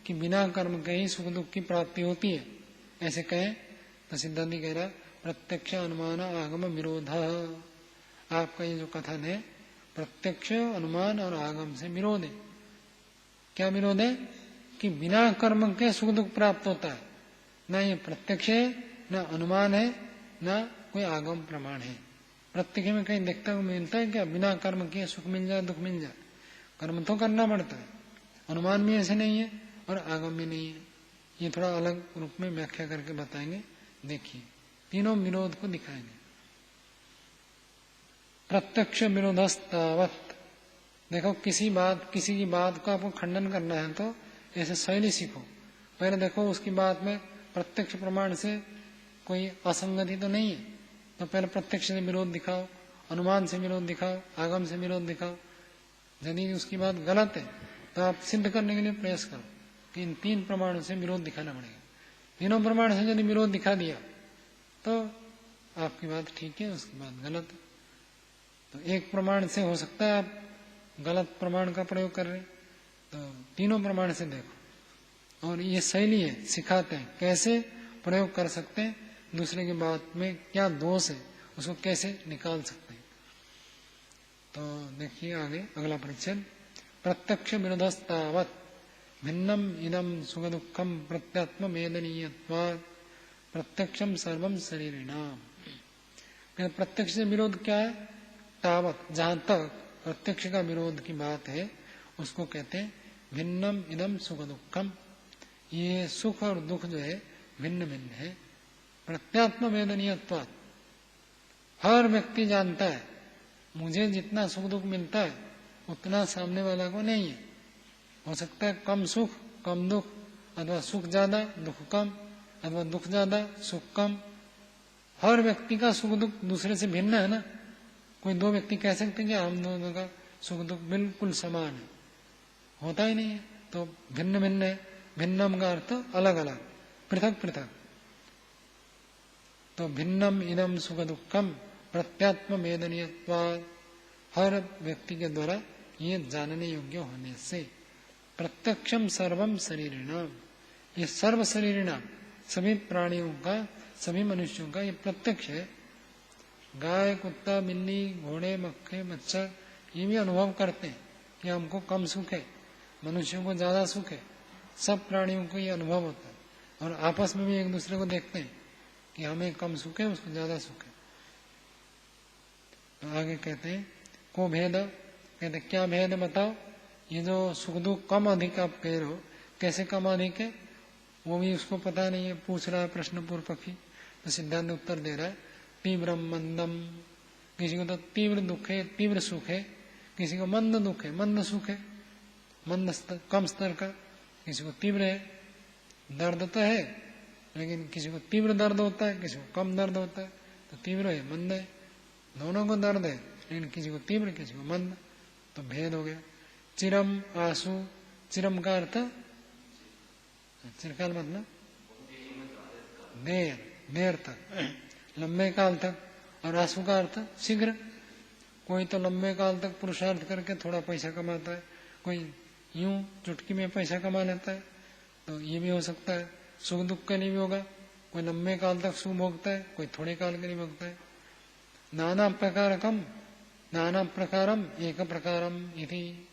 A: कि बिना कर्म के ही सुख दुख की प्राप्ति होती है, ऐसे कहें तो सिद्धांति कह रहा प्रत्यक्ष अनुमान आगम विरोध। आपका ये जो कथन है प्रत्यक्ष अनुमान और आगम से विरोध है। क्या विरोध है? कि बिना कर्म के सुख दुख प्राप्त होता है। न ये प्रत्यक्ष है, न अनुमान है, न कोई आगम प्रमाण है। प्रत्यक्ष में कहीं देखता हुआ मिलता है क्या बिना कर्म के सुख मिल जाए दुख मिल जाए? कर्म तो करना पड़ता है। अनुमान भी ऐसे नहीं है और आगम भी नहीं है। ये थोड़ा अलग रूप में व्याख्या करके बताएंगे। देखिए, तीनों विरोध को दिखाएंगे। प्रत्यक्ष विरोधस्तावत। देखो, किसी की बात को आपको खंडन करना है तो ऐसे शैली सीखो। पहले देखो उसकी बात में प्रत्यक्ष प्रमाण से कोई असंगति तो नहीं है, तो पहले प्रत्यक्ष से विरोध दिखाओ, अनुमान से विरोध दिखाओ, आगम से विरोध दिखाओ। यदि उसकी बात गलत है तो आप सिद्ध करने के लिए प्रयास करो कि इन तीन प्रमाणों से विरोध दिखाना पड़ेगा। तीनों प्रमाण से यदि विरोध दिखा दिया तो आपकी बात ठीक है, उसकी बात गलत है। तो एक प्रमाण से हो सकता है आप गलत प्रमाण का प्रयोग कर रहे हैं, तो तीनों प्रमाण से देखो। और ये शैली है, सिखाते हैं कैसे प्रयोग कर सकते हैं, दूसरे की बात में क्या दोष है उसको कैसे निकाल सकते हैं। तो देखिए आगे अगला परिच्छेद, प्रत्यक्ष विरोधस्तावत भिन्नम इदम सुख दुखम प्रत्यात्म वेदनीयत्वात् प्रत्यक्षम सर्वम शरीरिणाम। प्रत्यक्ष से विरोध क्या है? तावत, जहां तक प्रत्यक्ष का विरोध की बात है उसको कहते हैं भिन्नम इदम सुख दुखम। ये सुख और दुख जो है भिन्न भिन्न है। प्रत्यात्म वेदनीयत्वात्, हर व्यक्ति जानता है मुझे जितना सुख दुख मिलता है उतना सामने वाला को नहीं है। हो सकता है कम सुख कम दुख, अथवा सुख ज्यादा दुख कम, अथवा दुख ज्यादा सुख कम। हर व्यक्ति का सुख दुख दूसरे से भिन्न है ना। कोई दो व्यक्ति कह सकते हैं कि हम दोनों का सुख दुख बिल्कुल समान है, होता ही नहीं है। तो भिन्न भिन्न है। भिन्नम का अर्थ अलग अलग, पृथक पृथक। तो भिन्नम इदम सुख दुखम प्रत्यात्म वेदनीयत्वात्, हर व्यक्ति के द्वारा ये जानने योग्य होने से। प्रत्यक्षम सर्वम शरीरिणाम, ये सर्व शरीरिणाम, सभी प्राणियों का, सभी मनुष्यों का ये प्रत्यक्ष है। गाय कुत्ता बिल्ली घोड़े मक्खे मच्छर ये भी अनुभव करते हैं कि हमको कम सुख है, मनुष्यों को ज्यादा सुख है। सब प्राणियों को ये अनुभव होता है और आपस में भी एक दूसरे को देखते हैं कि हमें कम सुख है उसको ज्यादा सुख है। तो आगे कहते हैं को भेद, कहते क्या भेद बताओ। ये जो सुख दुख कम अधिक आप कह रहे हो, कैसे कम अधिक है वो भी उसको पता नहीं है। पूछ रहा है प्रश्न पूर्व पक्षी, तो सिद्धांत उत्तर दे रहा है तीव्रम मंदम। किसी को तो तीव्र दुख है तीव्र सुख है, किसी को मंद दुख है मंद सुख है, मंद स्तर कम स्तर का, किसी को तीव्र है। दर्द तो है लेकिन किसी को तीव्र दर्द होता है, किसी को कम दर्द होता है। तो तीव्र है मंद है, दोनों को दर्द है लेकिन किसी को तीव्र किसी को मंद, तो भेद हो गया। चिरम आंसू, चिरम का अर्थ चिरकाल मतलब देर, देर तक, लंबे काल तक। और आंसू का अर्थ शीघ्र। कोई तो लंबे काल तक पुरुषार्थ करके थोड़ा पैसा कमाता है, कोई यूं चुटकी में पैसा कमा लेता है। तो ये भी हो सकता है। सुख दुख के लिए भी होगा, कोई लंबे काल तक सुख भोगता है, कोई थोड़े काल के लिए भोगता है। नाना प्रकारकम, नाना प्रकारम एक प्रकारम इति।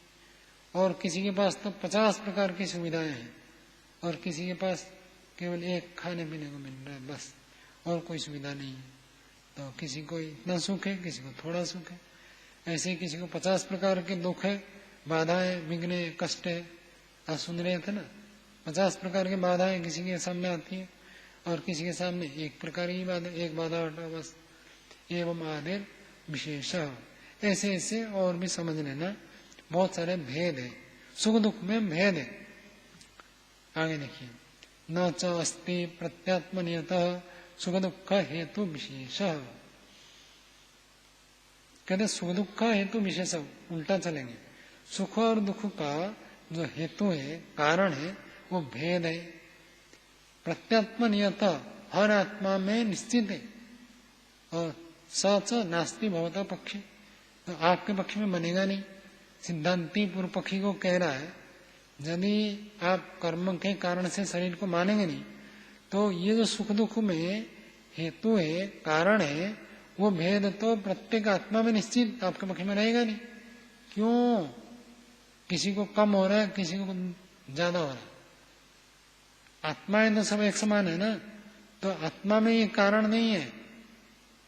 A: और किसी के पास तो 50 प्रकार की सुविधाएं हैं और किसी के पास केवल एक खाने पीने को मिल रहा है बस, और कोई सुविधा नहीं है। तो किसी को इतना सुख है किसी को थोड़ा सुख है। ऐसे किसी को 50 प्रकार के दुख है, बाधाएं, विघ्न, कष्ट है। आप सुन रहे थे ना, 50 प्रकार की बाधाएं किसी के सामने आती है और किसी के सामने एक प्रकार की बाधा, एक बाधा हटा बस। एवं आदिर विशेष, ऐसे ऐसे और भी समझ लेना, बहुत सारे भेद है, सुख दुख में भेद है। आगे देखिए, न च अस्ति प्रत्यात्मनियतः सुख दुख हेतु विशेष। कहते सुख दुख का हेतु विशेष, उल्टा चलेंगे। सुख और दुख का जो हेतु है, कारण है, वो भेद है। प्रत्यात्मनियत, हर आत्मा में निश्चित है। और सच नास्ति भवता पक्षी, तो आपके पक्ष में बनेगा नहीं। सिद्धांती पूर्व पक्षी को कह रहा है, यदि आप कर्म के कारण से शरीर को मानेंगे नहीं, तो ये जो सुख दुख में हेतु है, कारण है, वो भेद तो प्रत्येक आत्मा में निश्चित आपके पक्ष में रहेगा नहीं। क्यों? किसी को कम हो रहा है, किसी को ज्यादा हो रहा है। आत्माएं तो सब एक समान है ना, तो आत्मा में ये कारण नहीं है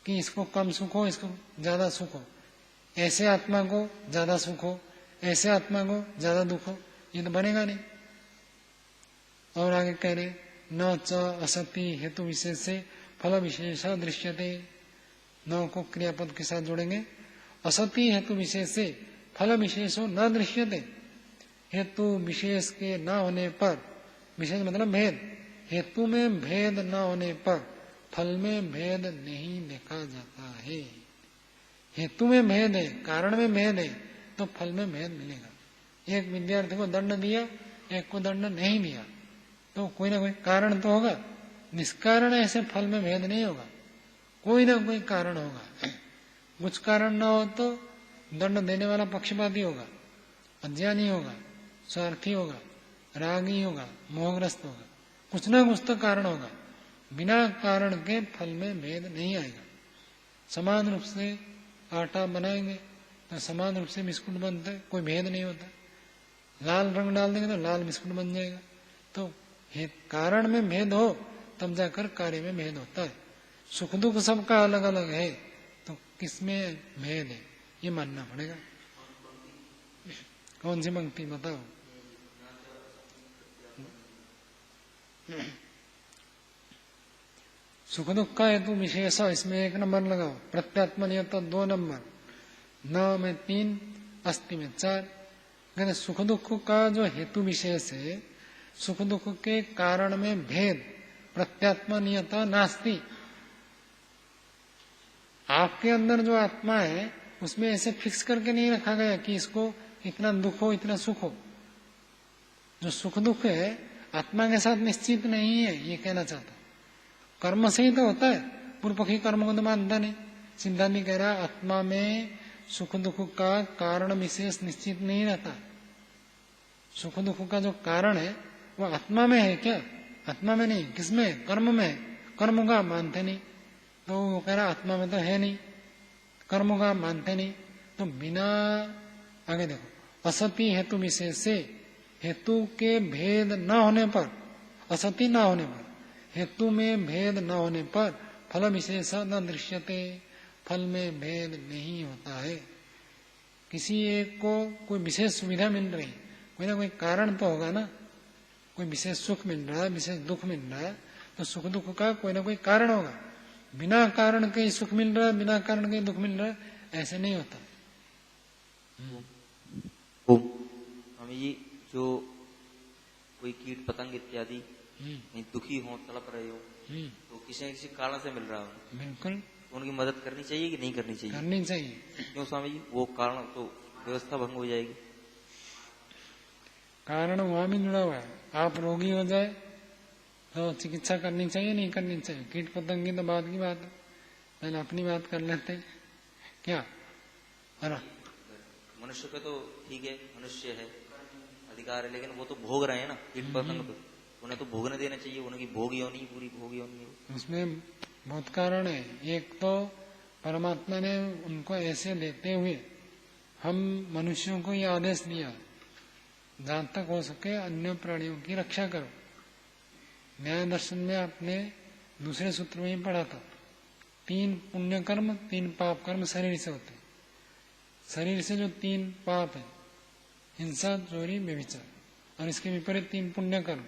A: कि इसको कम सुख हो, इसको ज्यादा सुख हो, ऐसे आत्मा को ज्यादा सुख हो, ऐसे आत्मा को ज्यादा दुख हो, ये तो बनेगा नहीं। और आगे कह रहे, न च असति हेतु विशेष से फल विशेष दृश्यते। न को क्रियापद के साथ जोड़ेंगे, असति हेतु विशेष से फल विशेषो न दृश्यते। हेतु विशेष के न होने पर, विशेष मतलब भेद, हेतु में भेद न होने पर फल में भेद नहीं देखा जाता है। हेतु में भेद है, कारण में भेद है, तो फल में भेद मिलेगा। एक विद्यार्थी को दंड दिया, एक को दंड नहीं दिया, तो कोई ना कोई कारण तो होगा। निष्कारण ऐसे फल में भेद नहीं होगा, कोई ना कोई कारण होगा। कुछ कारण न हो तो दंड देने वाला पक्षपाती होगा, अज्ञानी होगा, स्वार्थी होगा, रागी होगा, मोहग्रस्त होगा। कुछ ना कुछ तो कारण होगा। बिना कारण के फल में भेद नहीं आएगा। समान रूप से आटा बनाएंगे तो समान रूप से बिस्कुट बनता है, कोई भेद नहीं होता। लाल रंग डाल देंगे तो लाल बिस्कुट बन जाएगा। तो कारण में भेद हो तब जाकर कार्य में भेद होता है। सुख दुख सबका अलग अलग है, तो किसमें भेद है ये मानना पड़ेगा। कौन सी पंक्ति बताओ? सुख दुख का हेतु विशेष, इसमें 1 नंबर लगाओ। प्रत्यात्मनियत 2 नंबर, न में 3, अस्ति में 4। कहते सुख दुख का जो हेतु विशेष है, सुख दुख के कारण में भेद, प्रत्यात्मनियता नास्ति। आपके अंदर जो आत्मा है उसमें ऐसे फिक्स करके नहीं रखा गया कि इसको इतना दुख हो, इतना सुख हो। जो सुख दुख है आत्मा के साथ निश्चित नहीं है, ये कहना चाहता। कर्म से ही तो होता है। पूर्व पक्षी कर्म को तो मानता नहीं। सिद्धांत कह रहा आत्मा में सुख दुख का कारण विशेष निश्चित नहीं रहता। सुख दुख का जो कारण है वो आत्मा में है क्या? आत्मा में नहीं। किसमें? कर्म में है। कर्म का मानते नहीं, तो वो कह रहा आत्मा में तो है नहीं, कर्म का मानते नहीं। तो बिना, आगे देखो, असति हेतु विशेष से, हेतु के भेद न होने पर, असति न होने पर, हेतु में भेद न होने पर फल विशेष न दृश्यते, फल में भेद नहीं होता है। किसी एक को कोई विशेष सुविधा मिल रही, कोई ना कोई कारण तो होगा ना। कोई विशेष सुख मिल रहा है, विशेष दुख मिल रहा है, तो सुख दुख का कोई ना कोई कारण होगा। बिना कारण के सुख मिल रहा है, बिना कारण के दुख मिल रहा है, ऐसे नहीं होता।
C: हमें ये जो कोई कीट पतंग इत्यादि दुखी हो, तड़प रहे हो, तो किसी न किसी कारण से मिल रहा हो,
A: बिल्कुल
C: उनकी मदद करनी चाहिए कि नहीं करनी चाहिए?
A: करनी चाहिए।
C: क्यों स्वामी जी? वो कारण तो व्यवस्था भंग हो जाएगी।
A: कारण वहां भी जुड़ा हुआ है। आप रोगी हो जाए तो चिकित्सा करनी चाहिए, नहीं करनी चाहिए? कीट पतंग की तो बात की बात है, पहले अपनी बात कर लेते हैं क्या? है
C: मनुष्य पे तो ठीक है, मनुष्य है, अधिकार है, लेकिन वो तो भोग रहे हैं ना कीट पतंग पे, उन्हें तो भोगने देना चाहिए। उनकी भोग योनि, पूरी भोग योनि है।
A: उसमें बहुत कारण है। एक तो परमात्मा ने उनको ऐसे देते हुए हम मनुष्यों को ये आदेश दिया, जहां तक हो सके अन्य प्राणियों की रक्षा करो। न्याय दर्शन में आपने दूसरे सूत्र में ही पढ़ा था, 3 पुण्य कर्म 3 पाप कर्म शरीर से होते। शरीर से जो 3 पाप है, हिंसा, चोरी, व्यभिचार, और इसके विपरीत 3 पुण्य कर्म।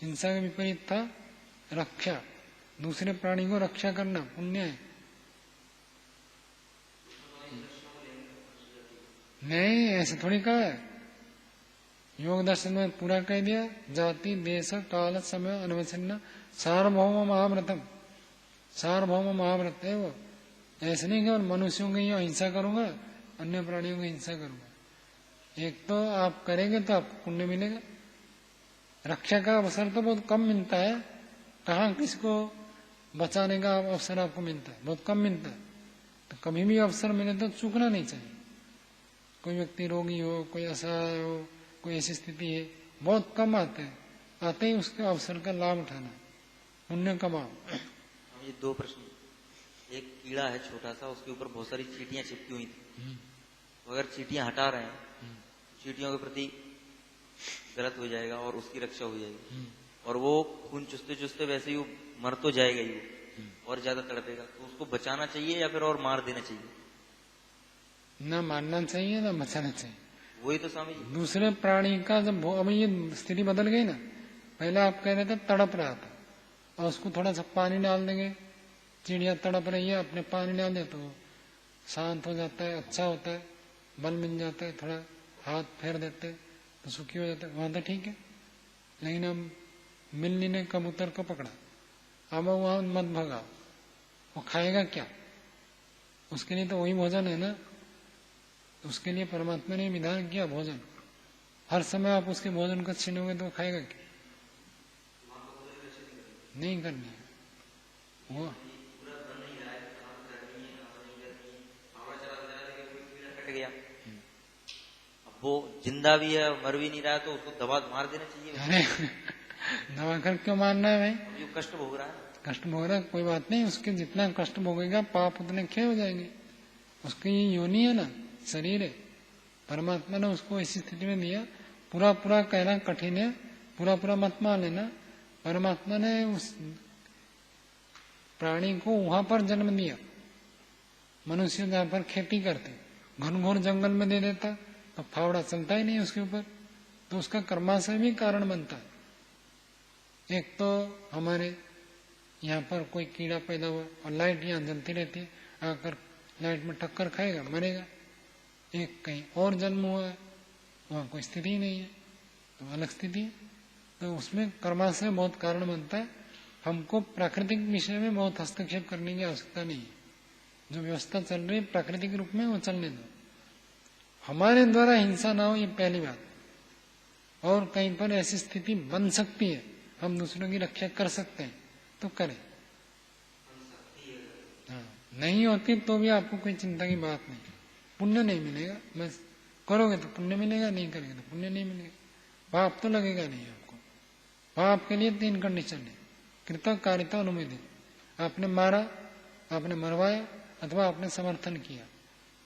A: हिंसा के विपरीत था रक्षा, दूसरे प्राणी को रक्षा करना पुण्य है। नहीं, ऐसे थोड़ी कहा है। योग दर्शन में पूरा कह दिया, जाति देश काल समय अनवच्छिन्न सार्वभौम महाव्रतम। सार्वभौम महाव्रत है वो। ऐसे नहीं केवल मनुष्यों की हिंसा करूंगा, अन्य प्राणियों की हिंसा करूंगा। एक तो आप करेंगे तो आपको पुण्य मिलेगा। रक्षा का अवसर तो बहुत कम मिलता है। कहाँ किसको बचाने का अवसर आपको मिलता है? बहुत कम मिलता है। तो कभी भी अवसर मिले तो चूकना नहीं चाहिए। कोई व्यक्ति रोगी हो, कोई असहाय हो, कोई ऐसी स्थिति है, बहुत कम आते हैं, आते ही उसके अवसर का लाभ उठाना, पुण्य कमाओ।
C: ये 2 प्रश्न। एक कीड़ा है छोटा सा, उसके ऊपर बहुत सारी चींटियां चिपकी हुई थी। तो अगर चींटियां हटा रहे हैं, चींटियों के प्रति गलत हो जाएगा और उसकी रक्षा हो जाएगी, और वो खून चुसते चुसते वैसे ही वो मर तो जाएगा ही, वो और ज्यादा तड़पेगा। तो उसको बचाना चाहिए या फिर और मार देना चाहिए?
A: न मारना चाहिए न बचाना चाहिए।
C: वही तो स्वामी जी।
A: दूसरे प्राणी का जब अब ये स्थिति बदल गई ना, पहले आप कह रहे थे तड़प रहा था, और उसको थोड़ा सा पानी डाल देंगे, चिड़िया तड़प रही है, अपने पानी डाल दे तो शांत हो जाता है, अच्छा होता है, बल मिल जाता है, थोड़ा हाथ फेर देते तो सुखी हो जाता है, वहां तो ठीक है। लेकिन अब मिलनी ने कबूतर को पकड़ा, अब वहां मत भगाओ, वो खाएगा क्या? उसके लिए तो वही भोजन है ना। उसके लिए परमात्मा ने विधान किया भोजन। हर समय आप उसके भोजन को छीनोगे तो खाएगा क्या? नहीं करनी है वो।
C: कट गया, अब वो जिंदा भी है, मर भी नहीं रहा, तो उसको दबा मार देना चाहिए।
A: अरे दबा कर क्यों मारना है भाई?
C: जो कष्ट भोग रहा है,
A: कष्ट भोग रहा है, कोई बात नहीं। उसके जितना कष्ट भोगेगा पाप उतने क्षय हो जाएंगे। उसकी ये योनि है ना, शरीर है, परमात्मा ने उसको ऐसी स्थिति में दिया। पूरा पूरा कहना कठिन है, पूरा पूरा मत मान लेना। परमात्मा ने उस प्राणी को वहां पर जन्म दिया, मनुष्य जहां पर खेती करते, घनघोर जंगल में दे देता तो फावड़ा चलता ही नहीं उसके ऊपर। तो उसका कर्माशय भी कारण बनता है। एक तो हमारे यहाँ पर कोई कीड़ा पैदा हुआ और लाइट यहाँ जलती रहती है, आकर लाइट में टक्कर खाएगा, मरेगा। एक कहीं और जन्म हुआ है, वहां कोई स्थिति ही नहीं है, तो अलग स्थिति है। तो उसमें कर्माशय बहुत कारण बनता है। हमको प्राकृतिक विषय में बहुत हस्तक्षेप करने की आवश्यकता नहीं है। जो व्यवस्था चल रही है प्राकृतिक रूप में, वो चलने दो। हमारे द्वारा हिंसा ना हो, ये पहली बात। और कहीं पर ऐसी स्थिति बन सकती है, हम दूसरों की रक्षा कर सकते हैं तो करें। हाँ, नहीं होती तो भी आपको कोई चिंता की बात नहीं, पुण्य नहीं मिलेगा। बस करोगे तो पुण्य मिलेगा, नहीं करेंगे तो पुण्य नहीं मिलेगा। पाप तो लगेगा नहीं आपको। पाप के लिए 3 कंडीशन है। कृतकारिता अनुमोदित, आपने मारा, आपने मरवाया, अथवा आपने समर्थन किया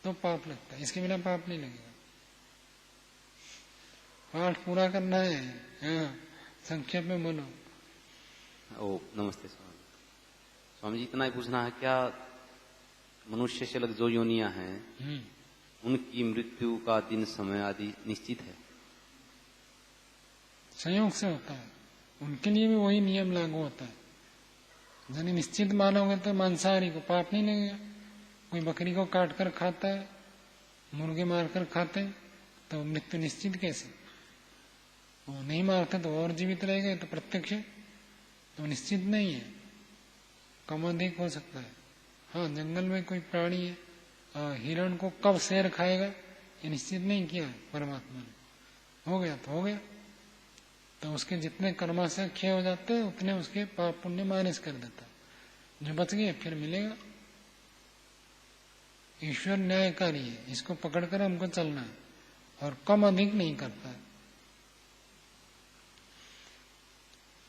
A: तो पाप लगता है, इसके बिना पाप नहीं लगेगा। पाठ पूरा करना है। हाँ, संक्षेप में बोलो।
D: ओ नमस्ते स्वामी। स्वामी जी, इतना ही पूछना है, क्या मनुष्य से अलग जो योनियां हैं उनकी मृत्यु का दिन समय आदि निश्चित है?
A: संयोग से होता है, उनके लिए भी वही नियम लागू होता है। यदि निश्चित मानोगे तो मांसाहारी को पाप नहीं लगेगा। कोई बकरी को काट कर खाता है, मुर्गे मारकर खाते हैं, तो मृत्यु निश्चित कैसे? वो नहीं मारते तो और जीवित रहेगा, तो प्रत्यक्ष तो निश्चित नहीं है, कम अधिक हो सकता है। हाँ, जंगल में कोई प्राणी है, हिरण को कब शेर खाएगा ये निश्चित नहीं किया है परमात्मा ने। हो गया तो हो गया, तो उसके जितने कर्माशय क्षय हो जाते हैं उतने उसके पाप पुण्य माइनस कर देता है। जो बच गए फिर मिलेगा। ईश्वर न्यायकारी है, इसको पकड़कर हमको चलना है, और कम अधिक नहीं करता है।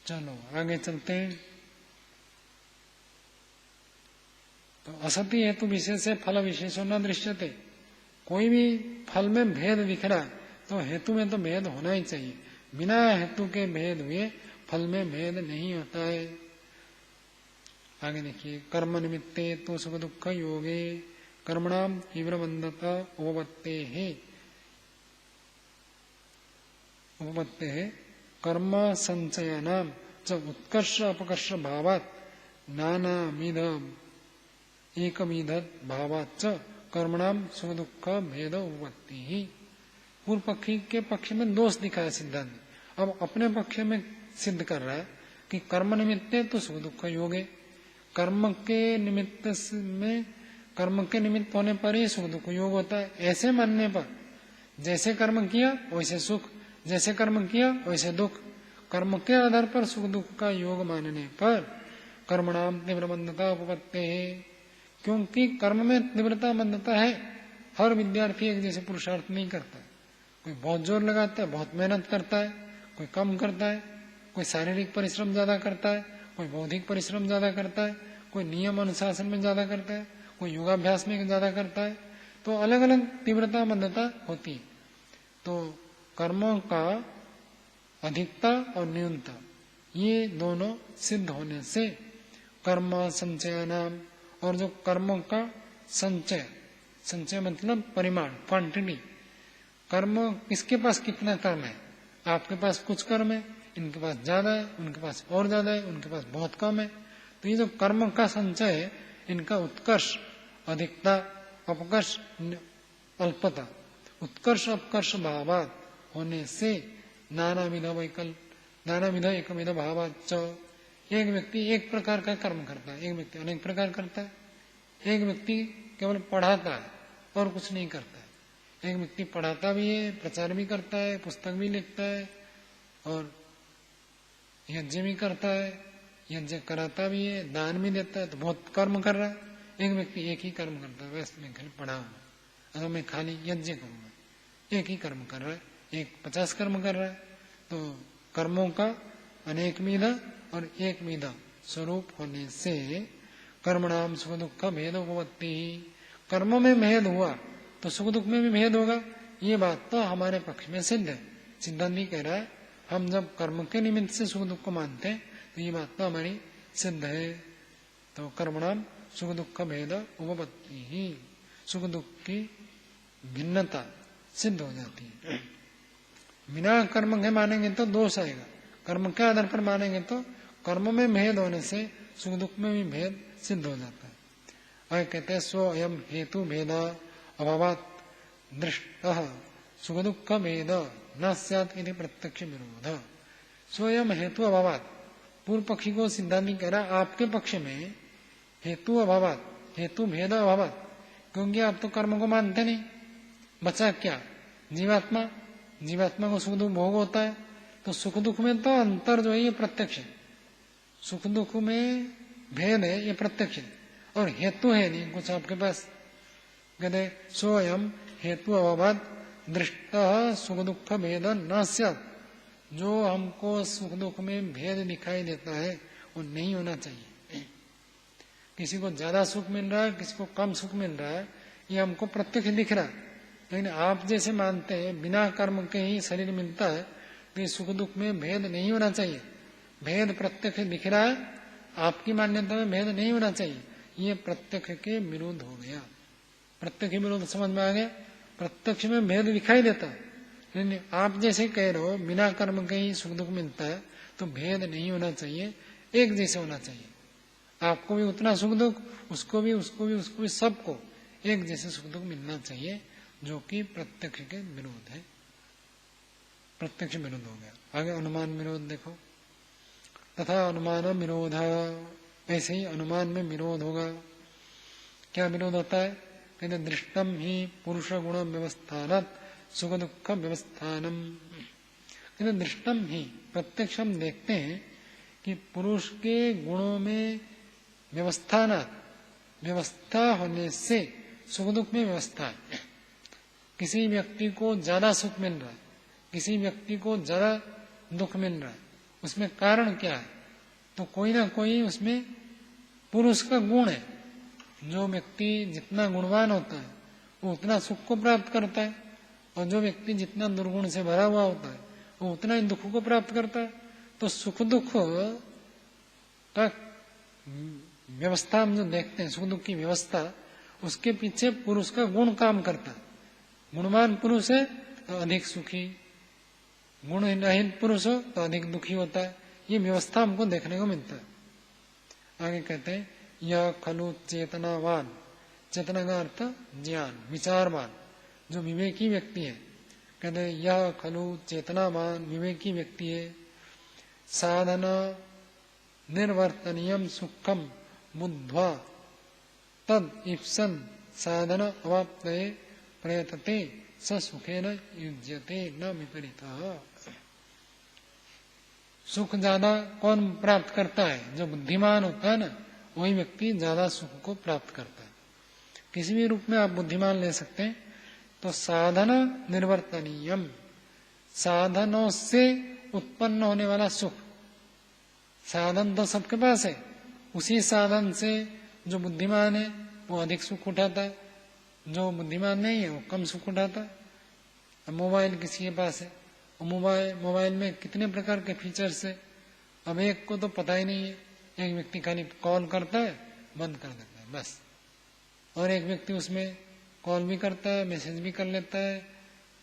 A: चलो आगे चलते हैं। तो असति हेतु विशेष फल विशेषो न दृश्यते। कोई भी फल में भेद दिख रहा है तो हेतु में तो भेद होना ही चाहिए। बिना हेतु के भेद हुए फल में भेद नहीं होता है। आगे देखिए, कर्म निमित्ते तो सुख दुख योगे कर्मणाम तीव्रमंदता उपपत्ते कर्म संचयनाम च उत्कर्ष अपकर्ष भावात नानाविध एकविध भावात च कर्मणाम सुख दुख भेद उपपत्ति ही। पूर्व पक्षी के पक्ष में दोष दिखाया सिद्धांत ने, अब अपने पक्ष में सिद्ध कर रहा है कि कर्म निमित्त तो सुख दुख योग है, कर्म के निमित्त होने पर ही सुख दुख योग होता है। ऐसे मानने पर जैसे कर्म किया वैसे सुख, जैसे कर्म किया वैसे दुख, कर्म के आधार पर सुख दुख का योग मानने पर कर्मणाम तीव्र मंदता उपपत्ति है, क्योंकि कर्म में तीव्रता मंदता है। हर विद्यार्थी एक जैसे पुरुषार्थ नहीं करता है, कोई बहुत जोर लगाता है, बहुत मेहनत करता है, कोई कम करता है, कोई शारीरिक परिश्रम ज्यादा करता है, कोई बौद्धिक परिश्रम ज्यादा करता है, कोई नियम अनुशासन में ज्यादा करता है, कोई योगाभ्यास में ज्यादा करता है। तो अलग अलग तीव्रता मंदता होती है। तो कर्मों का अधिकता और न्यूनता ये दोनों सिद्ध होने से कर्म संचय नाम, और जो कर्मों का संचय, संचय मतलब परिमाण, क्वांटिटी, कर्म किसके पास कितना कर्म है, आपके पास कुछ कर्म है, इनके पास ज्यादा है, उनके पास और ज्यादा है, उनके पास बहुत कम है। तो ये जो कर्म का संचय है, इनका उत्कर्ष, अधिकता, अपकर्ष, अल्पता, उत्कर्ष अपकर्ष भावात होने से नानाविध एकविध भावात च, एक व्यक्ति एक प्रकार का कर्म करता है, एक व्यक्ति अनेक प्रकार करता है, एक व्यक्ति केवल पढ़ाता है और कुछ नहीं करता है, एक व्यक्ति पढ़ाता भी है, प्रचार भी करता है, पुस्तक भी लिखता है और यज्ञ भी करता है, यज्ञ कराता भी है, दान भी देता है, तो बहुत कर्म कर रहा है। एक व्यक्ति एक ही कर्म करता है, वैसे मैं खाली पढ़ाऊंगा, अगर मैं खाली यज्ञ करूंगा, एक ही कर्म कर रहा है, एक 50 कर्म कर रहा है। तो कर्मों का अनेकविध और एकविध स्वरूप होने से कर्मणाम सुख दुख भेद उपपत्ति ही, कर्मों में भेद हुआ तो सुख दुख में भी भेद होगा। ये बात तो हमारे पक्ष में सिद्ध है। सिद्धांत कह रहा है हम जब कर्म के निमित्त से सुख दुख को मानते हैं तो ये बात तो हमारी सिद्ध है। तो कर्मणाम सुख दुख भेद उपपत्ति ही, सुख दुख की भिन्नता सिद्ध हो जाती है। बिना कर्म के मानेंगे तो दोष आएगा, कर्म के आधार पर मानेंगे तो कर्म में भेद होने से सुख दुख में भी भेद सिद्ध हो जाता है। और कहते हैं स्व अयम हेतु भेद अभावात दृष्ट सुख दुख भेद न स्यात् इति प्रत्यक्ष विरोध। स्वयं हेतु अभावात, पूर्व पक्षी को सिद्धांत कह रहा आपके पक्ष में हेतु अभावात, हेतु भेद अभावात, क्योंकि आप तो कर्म को मानते नहीं, बचा क्या जीवात्मा, जीवात्मा को सुख दुख भोग होता है। तो सुख दुख में तो अंतर जो है ये प्रत्यक्ष है, सुख दुख में भेद है ये प्रत्यक्ष है, और हेतु है नहीं कुछ आपके पास। कहते स्वयं हेतु अभावात दृष्ट सुख दुख भेद न स्यात्, जो हमको सुख दुख में भेद दिखाई देता है वो नहीं होना चाहिए। किसी को ज्यादा सुख मिल रहा है, किसी को कम सुख मिल रहा है, ये हमको प्रत्यक्ष दिख रहा है। लेकिन आप जैसे मानते हैं बिना कर्म के ही शरीर मिलता है, तो ये सुख दुख में भेद नहीं होना चाहिए। भेद प्रत्यक्ष दिख रहा है, आपकी मान्यता में भेद नहीं होना चाहिए, ये प्रत्यक्ष के विरुद्ध हो गया। प्रत्यक्ष विरुद्ध समझ में आ गया। प्रत्यक्ष में भेद दिखाई देता है, लेकिन आप जैसे कह रहे हो बिना कर्म के ही सुख दुख मिलता है, तो भेद नहीं होना चाहिए, एक जैसे होना चाहिए। आपको भी उतना सुख दुख, उसको भी, उसको भी, उसको भी, सबको एक जैसे सुख दुख मिलना चाहिए, जो कि प्रत्यक्ष के विरोध है। प्रत्यक्ष विरोध हो गया। आगे अनुमान विरोध देखो। तथा अनुमान विरोध, ऐसे ही अनुमान में विरोध होगा। क्या विरोध होता है? कहते दृष्टम ही पुरुष गुण व्यवस्थानत सुख दुख व्यवस्थानम। कहते दृष्टम ही, प्रत्यक्ष हम देखते हैं कि पुरुष के गुणों में व्यवस्थानत, व्यवस्था होने से सुख दुख में व्यवस्था है। किसी व्यक्ति को ज्यादा सुख मिल रहा है, किसी व्यक्ति को ज्यादा दुख मिल रहा है, उसमें कारण क्या है? तो कोई ना कोई उसमें पुरुष का गुण है। जो व्यक्ति जितना गुणवान होता है वो उतना सुख को प्राप्त करता है, और जो व्यक्ति जितना दुर्गुण से भरा हुआ होता है वो उतना ही दुख को प्राप्त करता है। तो सुख दुख का व्यवस्था हम जो देखते हैं, सुख दुख की व्यवस्था, उसके पीछे पुरुष का गुण काम करता है। गुणवान पुरुष है तो अधिक सुखी, गुणहीन पुरुष हो तो अधिक दुखी होता है। ये व्यवस्था हमको देखने को मिलता है। आगे कहते हैं यह खलु चेतनावान, चेतना का अर्थ ज्ञान, विचारवान, जो विवेकी व्यक्ति है। कहते हैं यह खलु चेतनावान, विवेकी व्यक्ति है। साधन निर्वर्तनीयम सुखम बुद्ध्वा तद इप्सन साधन अवाप्तये प्रयतते स सुखेन युज्यते न विपरीतः। सुख ज्यादा कौन प्राप्त करता है? जो बुद्धिमान होता है ना, वही व्यक्ति ज्यादा सुख को प्राप्त करता है। किसी भी रूप में आप बुद्धिमान ले सकते हैं। तो साधन निर्वर्तनीयम, साधनों से उत्पन्न होने वाला सुख। साधन तो सबके पास है, उसी साधन से जो बुद्धिमान है वो अधिक सुख उठाता है, जो बुद्धिमान नहीं है वो कम सुख उठाता है। अब मोबाइल किसी के पास है, मोबाइल में कितने प्रकार के फीचर्स है। अब एक को तो पता ही नहीं है, एक व्यक्ति खाली कॉल करता है बंद कर देता है बस, और एक व्यक्ति उसमें कॉल भी करता है, मैसेज भी कर लेता है,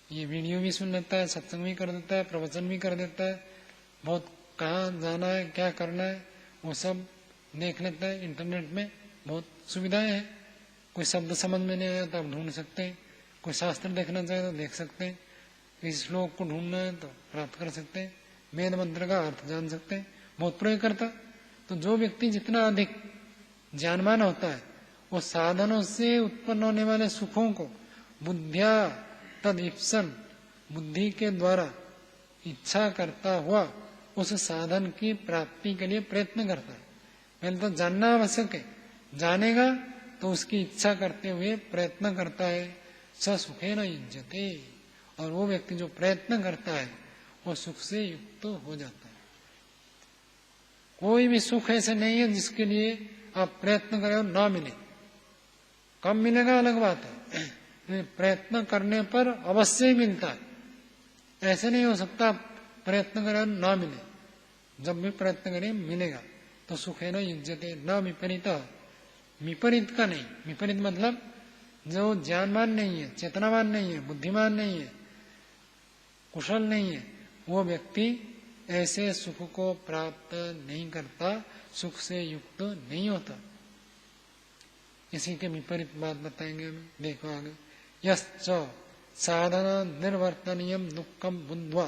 A: ये वीडियो भी सुन लेता है, सत्संग भी कर देता है, प्रवचन भी कर देता है, बहुत कहाँ जाना है क्या करना है वो सब देख लेता है। इंटरनेट में बहुत सुविधाएं हैं। कोई शब्द समझ में नहीं आया तो आप ढूंढ सकते हैं, कोई शास्त्र देखना चाहे तो देख सकते हैं, किसी श्लोक को ढूंढना है तो प्राप्त कर सकते हैं, वेद मंत्र का अर्थ जान सकते हैं, बहुत प्रयोग करता। तो जो व्यक्ति जितना अधिक ज्ञानवान होता है वो साधनों से उत्पन्न होने वाले सुखों को बुद्धिया तद इप्सन, बुद्धि के द्वारा इच्छा करता हुआ उस साधन की प्राप्ति के लिए प्रयत्न करता है। पहले तो जानना आवश्यक है, जानेगा तो उसकी इच्छा करते हुए प्रयत्न करता है। स सुखेन युज्यते, और वो व्यक्ति जो प्रयत्न करता है वो सुख से युक्त हो जाता है। कोई भी सुख ऐसे नहीं है जिसके लिए आप प्रयत्न करें और ना मिले। कम मिलेगा अलग बात है, प्रयत्न करने पर अवश्य ही मिलता है। ऐसे नहीं हो सकता प्रयत्न करें और ना मिले, जब भी प्रयत्न करें मिलेगा। तो सुखेन युज्यते न विपरीत, विपरीत का नहीं। विपरीत मतलब जो ज्ञानवान नहीं है, चेतनावान नहीं है, बुद्धिमान नहीं है, कुशल नहीं है, वो व्यक्ति ऐसे सुख को प्राप्त नहीं करता, सुख से युक्त नहीं होता। इसी के विपरीत बात बताएंगे हमें, देखो आगे। यश्च साधन निर्वर्तनीयम दुखम बुद्ध्वा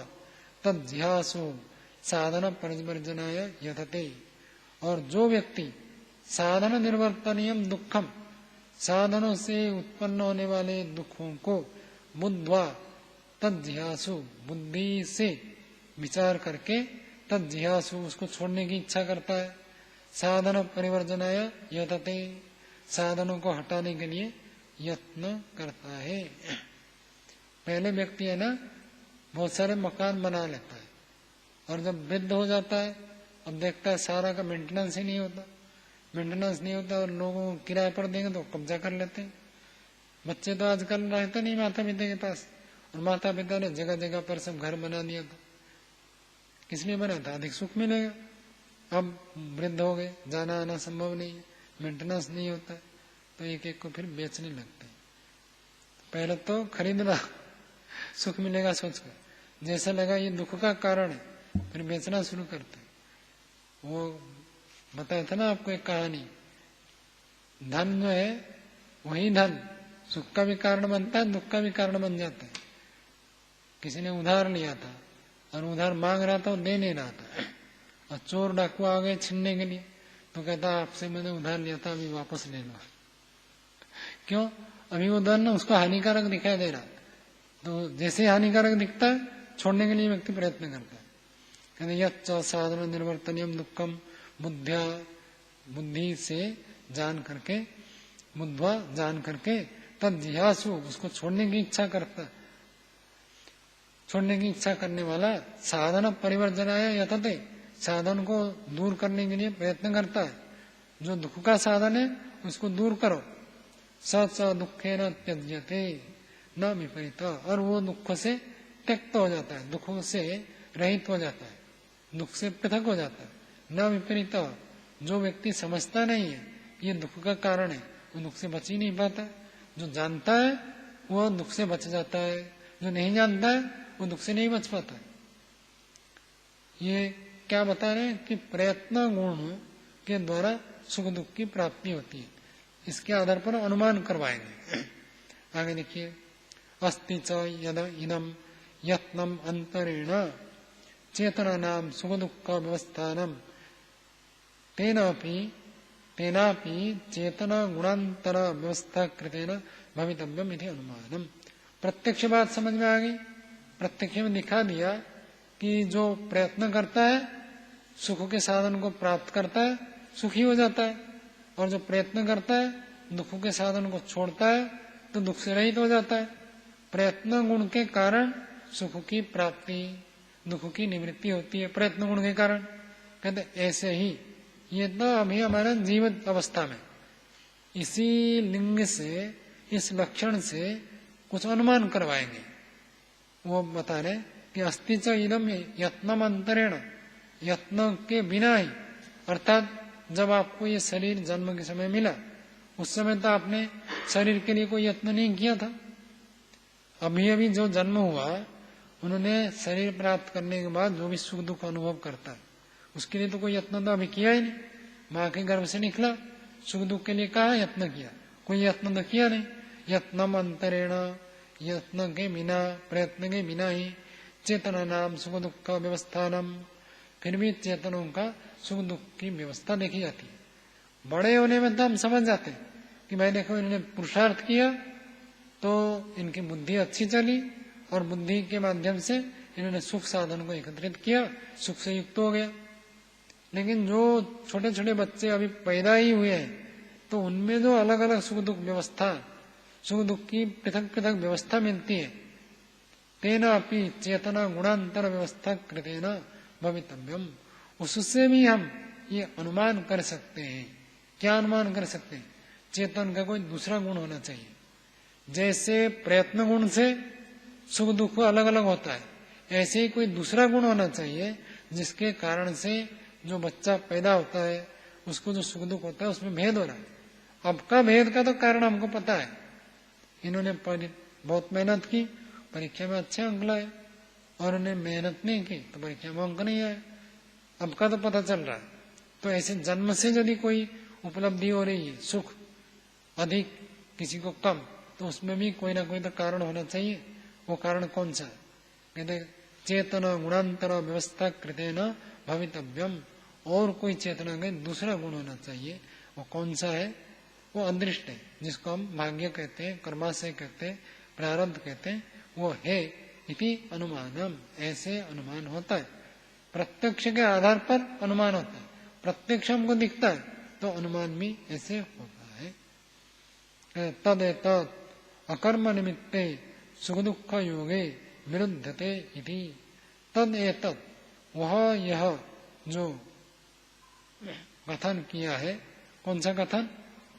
A: तद्ध्यासो साधन परिवर्जनाय यतते, और जो व्यक्ति साधन निर्वर्तनीयम दुखम, साधनों से उत्पन्न होने वाले दुखों को बुद्ध्वा तद्ध्यासु, बुद्धि से विचार करके, तद्ध्यासु उसको छोड़ने की इच्छा करता है, साधन परिवर्जनाय यतते, साधनों को हटाने के लिए यत्न करता है। पहले व्यक्ति है ना बहुत सारे मकान बना लेता है, और जब वृद्ध हो जाता है अब देखता है सारा का मेंटेनेंस ही नहीं होता, मेंटेनेंस नहीं होता और लोगों को किराए पर देंगे तो कब्जा कर लेते हैं। बच्चे तो आजकल रहते नहीं माता पिता के पास, और माता पिता ने जगह जगह पर सब घर बना दिया था। किस लिए बना था? अधिक सुख मिलेगा। अब वृद्ध हो गए, जाना आना संभव नहीं है, मेंटेनेंस नहीं होता है, तो एक एक को फिर बेचने लगते हैं। पहले तो खरीदना, सुख मिलेगा सोचकर, जैसा लगा ये दुख का कारण है फिर बेचना शुरू करते हैं। वो बताया था ना आपको एक कहानी, धन जो है वही धन सुख का भी कारण बनता है, दुख का भी कारण बन जाता है। किसी ने उधार लिया था और उधार मांग रहा था और दे नहीं रहा था, और चोर डाकू आ गए छीनने के लिए, तो कहता आपसे मैंने उधार लिया था अभी वापस ले लो। क्यों? अभी वो धन उसको हानिकारक दिखाई दे रहा, तो जैसे हानिकारक दिखता है छोड़ने के लिए व्यक्ति प्रयत्न करता है। कहते यच्च साधन निर्वर्तनीयम दुखम बुद्धिया, बुद्धि से जान करके, बुद्ध्वा जान करके, तद्ध्यासु उसको छोड़ने की इच्छा करता, छोड़ने की इच्छा करने वाला, साधन परिवर्जनाय यतते, साधन को दूर करने के लिए प्रयत्न करता है। जो दुख का साधन है उसको दूर करो। स दुखेन त्यज्यते न विपरीत, और वो दुख से त्यक्त हो जाता है, दुखों से रहित हो जाता है, दुख से पृथक हो जाता है। न विपरीत, जो व्यक्ति समझता नहीं है ये दुख का कारण है वो दुख से बच ही नहीं पाता। जो जानता है वो दुख से बच जाता है, जो नहीं जानता है वो दुख से नहीं बच पाता। ये क्या बता रहे हैं कि प्रयत्न गुण के द्वारा सुख दुख की प्राप्ति होती है, इसके आधार पर अनुमान करवाएंगे। आगे देखिए, अस्ति च यद इदम यत्नम अंतरेण चेतनानाम सुख दुख व्यवस्थानम तेनापि चेतना गुणांतर व्यवस्था कृतेन भवितव्यम इति अनुमानम। प्रत्यक्ष बात समझ में आ गई। प्रत्यक्ष में दिखा दिया कि जो प्रयत्न करता है सुख के साधन को प्राप्त करता है, सुखी हो जाता है, और जो प्रयत्न करता है दुखों के साधन को छोड़ता है तो दुख से रहित हो जाता है। प्रयत्न गुण के कारण सुख की प्राप्ति, दुख की निवृत्ति होती है, प्रयत्न गुण के कारण। कहते ऐसे ही ये तो अभी हमारा जीवित अवस्था में इसी लिंग से, इस लक्षण से कुछ अनुमान करवाएंगे। वो बता रहे कि अस्ति च इदम यत्नम अंतरेण, यत्न के बिना ही, अर्थात जब आपको ये शरीर जन्म के समय मिला उस समय तो आपने शरीर के लिए कोई यत्न नहीं किया था। अभी अभी जो जन्म हुआ उन्होंने शरीर प्राप्त करने के बाद जो भी सुख दुख अनुभव करता है उसके लिए तो कोई यत्न तो अभी किया ही नहीं। माँ के गर्भ से निकला, सुख दुख के लिए कहाँ यत्न किया, कोई यत्न तो किया नहीं। यत्नम अंतरेण, यत्न के बिना, प्रयत्न के बिना ही चेतना नाम सुख दुख का व्यवस्थानम, फिर भी चेतनों का सुख दुख की व्यवस्था देखी जाती है। बड़े होने में तो हम समझ जाते हैं कि भाई देखो इन्होंने पुरुषार्थ किया तो इनकी बुद्धि अच्छी चली और बुद्धि के माध्यम से इन्होंने सुख साधन को एकत्रित किया, सुख से युक्त हो गया। लेकिन जो छोटे छोटे बच्चे अभी पैदा ही हुए हैं तो उनमें जो अलग अलग सुख दुख व्यवस्था, सुख दुख की पृथक पृथक व्यवस्था मिलती है, तेना अपि चेतना गुणांतर व्यवस्था कृतेन भवितव्यम, उससे भी हम ये अनुमान कर सकते हैं। क्या अनुमान कर सकते हैं? चेतन का कोई दूसरा गुण होना चाहिए। जैसे प्रयत्न गुण से सुख दुख अलग अलग होता है, ऐसे ही कोई दूसरा गुण होना चाहिए जिसके कारण से जो बच्चा पैदा होता है उसको जो सुख दुख होता है उसमें भेद हो रहा है। अब का भेद का तो कारण हमको पता है, इन्होंने बहुत मेहनत की, परीक्षा में अच्छे अंक लाए, और उन्हें मेहनत नहीं की तो परीक्षा में अंक नहीं आए। अब का तो पता चल रहा है। तो ऐसे जन्म से यदि कोई उपलब्धि हो रही है, सुख अधिक किसी को कम, तो उसमें भी कोई ना कोई तो कारण होना चाहिए। वो कारण कौन सा है? कहते चेतना गुणांतर व्यवस्था कृतेन भवितव्यम, और कोई चेतना का दूसरा गुण होना चाहिए। वो कौन सा है? वो अदृष्ट है, जिसको हम भाग्य कहते हैं, कर्माशय कहते हैं, प्रारब्ध कहते हैं, वो है इति अनुमानम, ऐसे अनुमान होता है। प्रत्यक्ष के आधार पर अनुमान होता है, प्रत्यक्ष हमको दिखता है तो अनुमान भी ऐसे होता है। तद एतत् अकर्म निमित्ते सुख दुख योगे विरुद्धते इति, तद एतत्, वह यह जो कथन किया है, कौन सा कथन?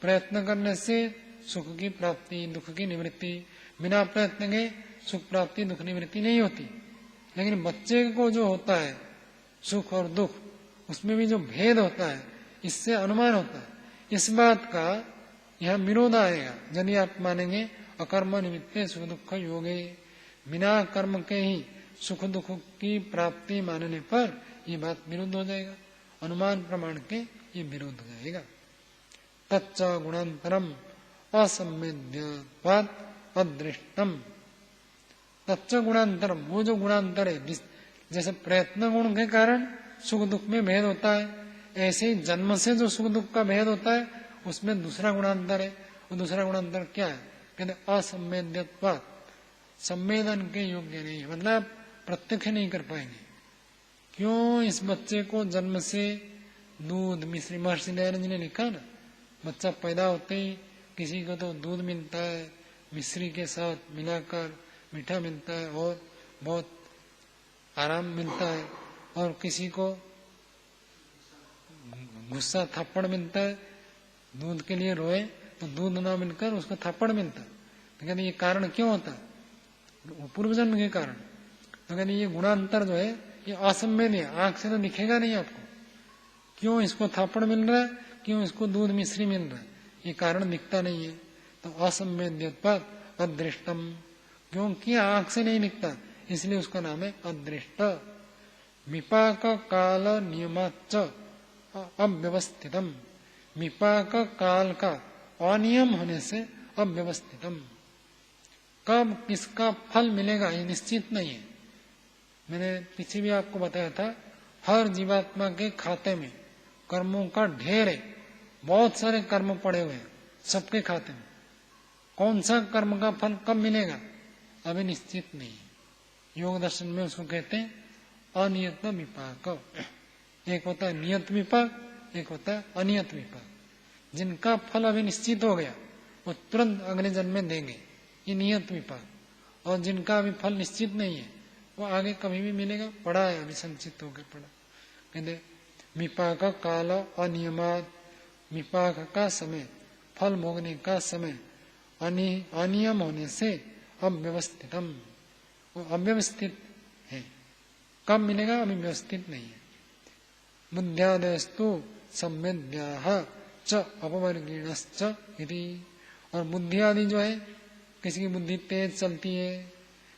A: प्रयत्न करने से सुख की प्राप्ति, दुख की निवृत्ति, बिना प्रयत्न के सुख प्राप्ति दुख निवृत्ति नहीं होती। लेकिन बच्चे को जो होता है सुख और दुख, उसमें भी जो भेद होता है, इससे अनुमान होता है। इस बात का यह विरोध आएगा यदि आप मानेंगे अकर्म निमित्ते सुख दुख योगे, बिना कर्म के ही सुख दुख की प्राप्ति मानने पर ये बात विरुद्ध हो जाएगा, अनुमान प्रमाण के ये विरुद्ध हो जाएगा। तच्च गुणांतरम असंवेद्यत्वात् अदृष्टम, तच्च गुणांतरम, वो जो गुणांतर है, जैसे प्रयत्न गुण के कारण सुख दुख में भेद होता है, ऐसे ही जन्म से जो सुख दुख का भेद होता है उसमें दूसरा गुणांतर है। वो दूसरा गुणांतर क्या है? कहते असंवेद्यत्वात्, संवेदन के योग्य नहीं, मतलब प्रत्यक्ष नहीं कर पाएंगे। क्यों? इस बच्चे को जन्म से दूध, मिश्री, महर्षि दयानंद जी ने लिखा ना, बच्चा पैदा होते ही किसी को तो दूध मिलता है मिश्री के साथ मिलाकर, मीठा मिलता है और बहुत आराम मिलता है, और किसी को गुस्सा थप्पड़ मिलता है, दूध के लिए रोए तो दूध ना मिलकर उसको थप्पड़ मिलता है। तो कहते ये कारण क्यों होता है? पूर्व जन्म के कारण। तो कहते ये गुणांतर जो है ये असंवेद्य, आंख से तो दिखेगा नहीं आपको। क्यों इसको थप्पड़ मिल रहा है, क्यों इसको दूध मिश्री मिल रहा है, ये कारण दिखता नहीं है। तो असंवेद्यत्वात् अदृष्टम, क्योंकि आंख से नहीं दिखता इसलिए उसका नाम है अदृष्ट। विपाक काल नियमाच्च अव्यवस्थितम, विपाक काल का अनियम होने से अव्यवस्थितम, कब किसका फल मिलेगा ये निश्चित नहीं है। मैंने पीछे भी आपको बताया था, हर जीवात्मा के खाते में कर्मों का ढेर है, बहुत सारे कर्म पड़े हुए हैं सबके खाते में। कौन सा कर्म का फल कब मिलेगा अभी निश्चित नहीं है। योग दर्शन में उसको कहते हैं अनियत विपाक। एक होता है नियत विपाक, एक होता है अनियत विपाक। जिनका फल अभी निश्चित हो गया वो तुरंत अगले जन्म में देंगे, ये नियत विपाक। और जिनका अभी फल निश्चित नहीं है वो आगे कभी भी मिलेगा, पड़ा है अभी संचित होकर पड़ा। कहते विपाक काल अनियमात, विपाक का समय, फल भोगने का समय अनियम होने से अव्यवस्थितम, वो अव्यवस्थित है। कब मिलेगा अभी व्यवस्थित नहीं है। बुद्ध्यादयस्तु संवेद्याः च अपवर्गीणश्च इति। और बुद्धि आदि जो है, किसी की बुद्धि तेज चलती है,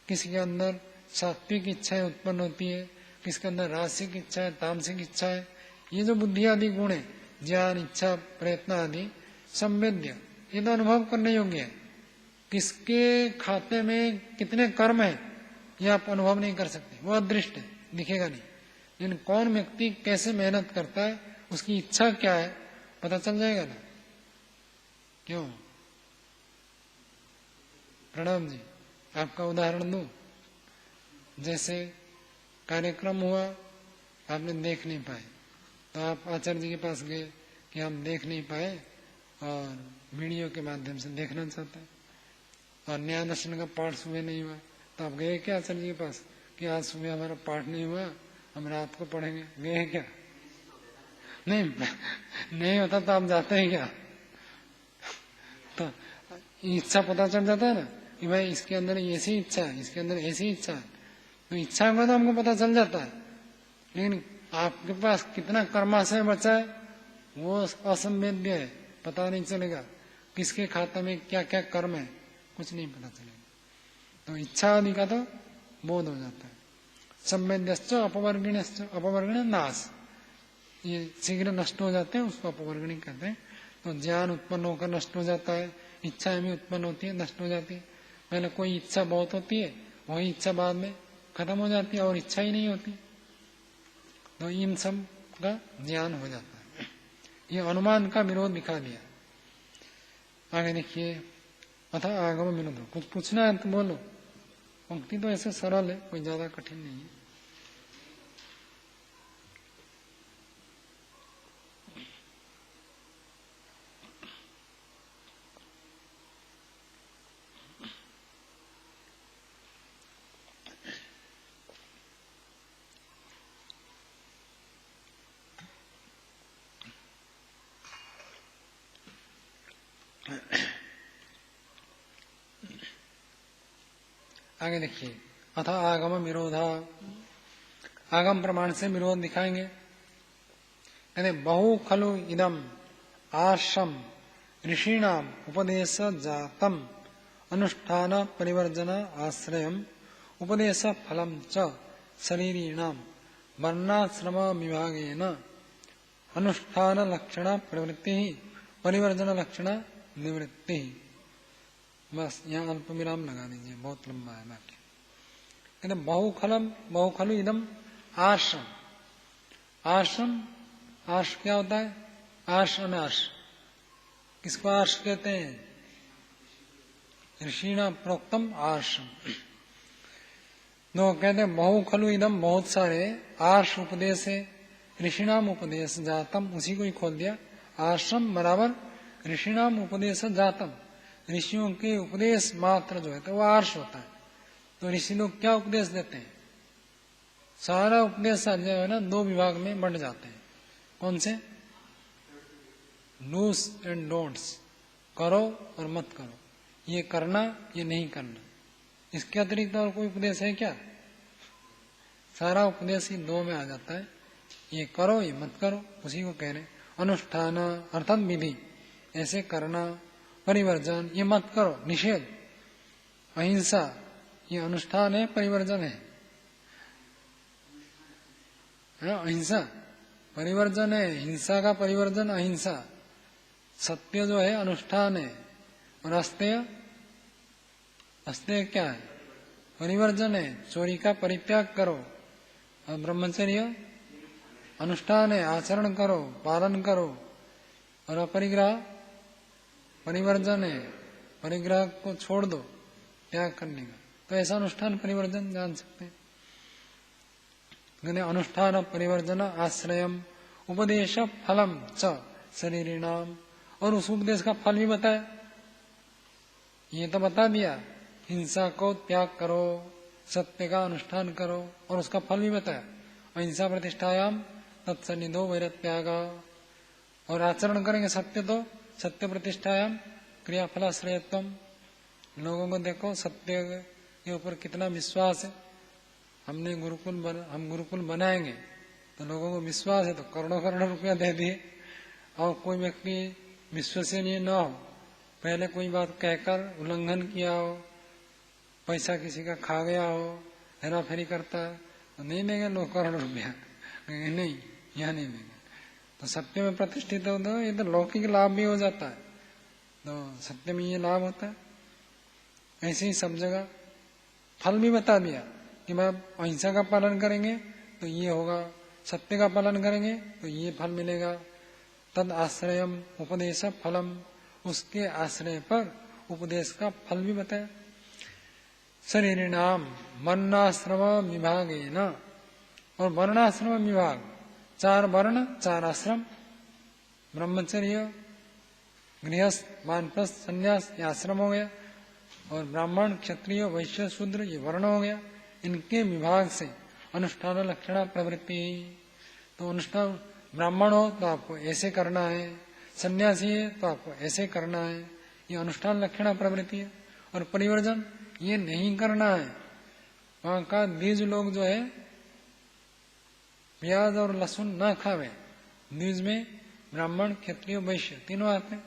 A: किसी के अंदर सात्विक इच्छाएं उत्पन्न होती है, किसी के अंदर रासिक इच्छा है, तामसिक इच्छा है। ये जो बुद्धि आदि गुण है, ज्ञान, इच्छा, प्रयत्न आदि संवेद्य, ये तो अनुभव करने योग्य है। किसके खाते में कितने कर्म है ये आप अनुभव नहीं कर सकते, वो अदृष्ट है, दिखेगा नहीं। लेकिन कौन व्यक्ति कैसे मेहनत करता है, उसकी इच्छा क्या है, पता चल जाएगा ना। क्यों? प्रणाम जी, आपका उदाहरण दूं। जैसे कार्यक्रम हुआ, आपने देख नहीं पाए, तो आप आचार्य जी के पास गए कि हम देख नहीं पाए और वीडियो के माध्यम से देखना चाहते हैं। और न्याय दर्शन का पाठ सुबह नहीं हुआ, तो आप गए क्या आचार्य जी के पास कि आज सुबह हमारा पाठ नहीं हुआ, हम रात को पढ़ेंगे? गए क्या? नहीं होता तो आप जाते हैं क्या? तो इच्छा पता चल जाता है ना कि भाई इसके अंदर ऐसी इच्छा है, इसके अंदर ऐसी इच्छा है, तो इच्छा का तो हमको पता चल जाता है। लेकिन आपके पास कितना कर्माशय बचा है वो असंवेद्य है, पता नहीं चलेगा। किसके खाता में क्या क्या कर्म है कुछ नहीं पता चलेगा। तो इच्छा आदि का तो बोध हो जाता है। संवेद्यश्च अपवर्गीणश्च, अपवर्गीण नाश, ये शीघ्र नष्ट हो जाते हैं, उसको अपवर्गणी कहते हैं। तो ज्ञान उत्पन्न होकर नष्ट हो जाता है, इच्छाएं भी उत्पन्न होती है, नष्ट हो जाती है। पहले कोई इच्छा बहुत होती है, वही इच्छा बाद में खत्म हो जाती है और इच्छा ही नहीं होती, तो इन सब का ज्ञान हो जाता है। ये अनुमान का विरोध दिखा दिया। आगे देखिए, अथा आगम विरोध। कुछ पूछना है तो बोलो। पंक्ति तो ऐसे सरल है, कोई ज्यादा कठिन नहीं है। आगे देखिए, अथा आगम विरोधा, आगम प्रमाण से विरोध दिखाएंगे। कहते बहु खलु इदम आश्रम ऋषिणाम उपदेश जातम अनुष्ठान परिवर्जन आश्रयम उपदेश फलम च शरीरीणाम वर्णाश्रम विभागेन अनुष्ठान लक्षण प्रवृत्ति परिवर्जन लक्षण निवृत्ति। बस यहाँ अल्प विराम लगा दीजिए, बहुत लंबा है वाक्य। कहते बहुखलु इदम आश्रम। आश्रम, आश्र क्या होता है? आश्र अनाश। किसको आश्र कहते हैं? ऋषिणा प्रोक्तम आश्रम। तो कहते हैं बहुखलु इदम, बहुत सारे, आश्र उपदेश है, ऋषिणाम उपदेश जातम, उसी को ही खोल दिया। आश्रम बराबर ऋषिणाम उपदेश जातम, ऋषियों के उपदेश मात्र जो है तो वो आर्ष होता है। तो ऋषि लोग क्या उपदेश देते हैं? सारा उपदेश जो है ना दो विभाग में बंट जाते हैं। कौन से? डूस एंड डोंट्स, करो और मत करो, ये करना ये नहीं करना। इसके अतिरिक्त और कोई उपदेश है क्या? सारा उपदेश ही दो में आ जाता है, ये करो ये मत करो, उसी को कह रहे हैं। अनुष्ठान अर्थात विधि, ऐसे करना, परिवर्जन ये मत करो, निषेध। अहिंसा ये अनुष्ठान है, परिवर्जन है। अहिंसा परिवर्जन है, हिंसा का परिवर्जन अहिंसा। सत्य जो है अनुष्ठान है, और अस्तेय, अस्तेय क्या है? परिवर्जन है, चोरी का परित्याग करो। और ब्रह्मचर्य अनुष्ठान है, आचरण करो, पालन करो। और अपरिग्रह परिवर्जन है, परिग्रह को छोड़ दो, त्याग करने का। तो ऐसा अनुष्ठान परिवर्जन जान सकते हैं। अनुष्ठान परिवर्जन आश्रयम उपदेश फलम च शरीरिणाम, और उस उपदेश का फल भी बताया। ये तो बता दिया, हिंसा को त्याग करो, सत्य का अनुष्ठान करो, और उसका फल भी बताया। अहिंसा प्रतिष्ठायाम तत्सन्निधो वैरत्याग, और आचरण करेंगे सत्य तो सत्य प्रतिष्ठायाम क्रियाफलाश्रयत्वम। लोगों को देखो सत्य के ऊपर कितना विश्वास है। हम गुरुकुल बनाएंगे तो लोगों को विश्वास है, तो करोड़ों करोड़ों रुपया दे दिए। और कोई व्यक्ति विश्वसनीय न हो, पहले कोई बात कहकर उल्लंघन किया हो, पैसा किसी का खा गया हो, हेरा फेरी करता है, तो नहीं देंगे लोग करोड़ रुपया, नहीं यहाँ नहीं देंगे। तो सत्य में प्रतिष्ठित हो तो ये तो लौकिक लाभ भी हो जाता है, तो सत्य में ये लाभ होता है। ऐसे ही सब जगह फल भी बता दिया कि मैं अहिंसा का पालन करेंगे तो ये होगा, सत्य का पालन करेंगे तो ये फल मिलेगा। तद आश्रयम उपदेश फलम, उसके आश्रय पर उपदेश का फल भी बताया। शरीरिणाम वर्णाश्रम विभागेन, और वर्णाश्रम विभाग, 4 वर्ण 4 आश्रम, ब्रह्मचर्य, गृहस्थ, वानप्रस्थ, संन्यास ये आश्रम हो गया, और ब्राह्मण, क्षत्रिय, वैश्य, शूद्र ये वर्ण हो गया। इनके विभाग से अनुष्ठान लक्षणा प्रवृत्ति। तो अनुष्ठान, ब्राह्मण हो तो आपको ऐसे करना है, सन्यासी है तो आपको ऐसे करना है, ये अनुष्ठान लक्षणा प्रवृत्ति है। और परिवर्जन ये नहीं करना है। वहां का द्विज लोग जो है प्याज और लहसुन न खावे। द्विज में ब्राह्मण, क्षत्रिय, वैश्य तीनों आते हैं,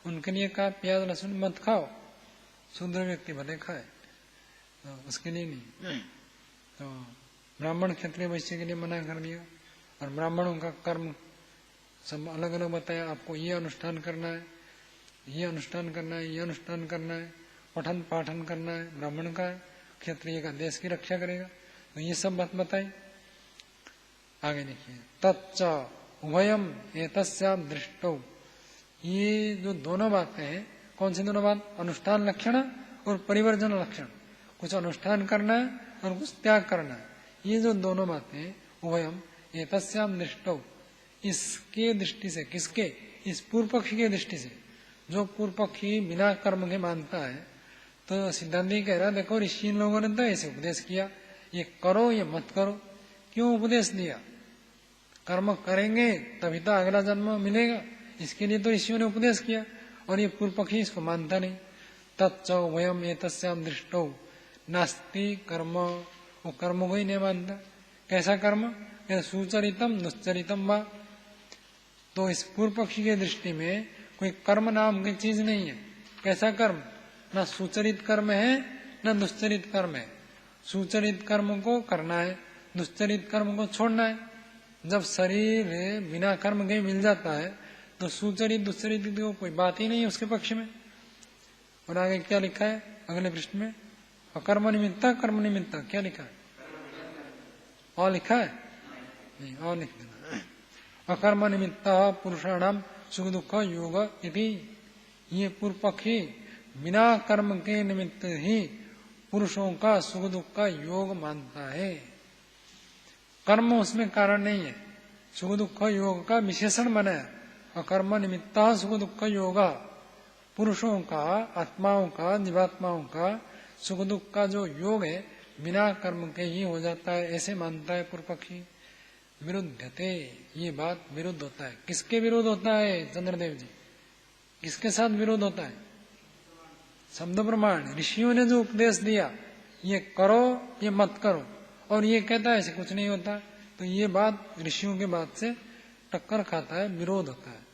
A: उनके लिए कहा प्याज लहसुन मत खाओ, शूद्र व्यक्ति भले खाए, तो उसके लिए नहीं। तो ब्राह्मण, क्षत्रिय, वैश्य के लिए मना कर दिया। और ब्राह्मणों का कर्म सब अलग अलग बताया, आपको ये अनुष्ठान करना है, ये अनुष्ठान करना है, ये अनुष्ठान करना है, पठन पाठन करना है ब्राह्मण का, क्षत्रिय का देश की रक्षा करेगा। तो ये सब बात बताई। आगे देखिए, तच्च उभयम एतस्याम दृष्टौ, ये जो दोनों बातें हैं, कौन सी दोनों बात? अनुष्ठान लक्षण और परिवर्जन लक्षण। कुछ अनुष्ठान करना है और कुछ त्याग करना है। ये जो दोनों बातें उभयम एतस्याम दृष्टौ, इसके दृष्टि से, किसके? इस पूर्व पक्षी के दृष्टि से। जो पूर्व पक्षी बिना कर्म के मानता है, तो सिद्धांति कह रहा देखो ऋषि लोगों ने तो ऐसे उपदेश किया, ये करो ये मत करो। क्यों उपदेश दिया? कर्म करेंगे तभी तो अगला जन्म मिलेगा, इसके लिए तो ऋषियों ने उपदेश किया। और ये पूर्व पक्षी इसको मानता नहीं। तच्च वयम एतस्याम दृष्टौ नास्ति कर्म, वो कर्म को ही नहीं मानता। कैसा कर्म? सुचरितम दुश्चरितम वा। तो इस पूर्व पक्षी के दृष्टि में कोई कर्म नाम की चीज नहीं है। कैसा कर्म? न सुचरित कर्म है न दुश्चरित कर्म है। सुचरित कर्म को करना है, दुश्चरित कर्म को छोड़ना है। जब शरीर बिना कर्म के मिल जाता है तो सुचरित दुश्चरित की तो कोई बात ही नहीं है उसके पक्ष में। और आगे क्या लिखा है अगले पृष्ठ में? अकर्म निमित्ता कर्म निमित्ता, क्या लिखा है? और लिखा है नहीं, और लिख देना। अकर्म निमित्ता पुरुषाणाम सुख दुख योग इति। ये पूर्व पक्षी बिना कर्म के निमित्त ही पुरुषों का सुख दुख का योग मानता है। कर्म उसमें कारण नहीं है, सुख दुख योग का विशेषण बनाया। अकर्म निमित्ता सुख दुख योग, पुरुषों का, आत्माओं का, जीवात्माओं का सुख दुख का जो योग है बिना कर्म के ही हो जाता है, ऐसे मानता है पूर्व पक्षी। विरुद्धते, ये बात विरुद्ध होता है। किसके विरुद्ध होता है चंद्रदेव जी? किसके साथ विरोध होता है? शब्द प्रमाण। ऋषियों ने जो उपदेश दिया, ये करो ये मत करो, और ये कहता है ऐसे कुछ नहीं होता, तो ये बात ऋषियों के बात से टक्कर खाता है, विरोध होता है।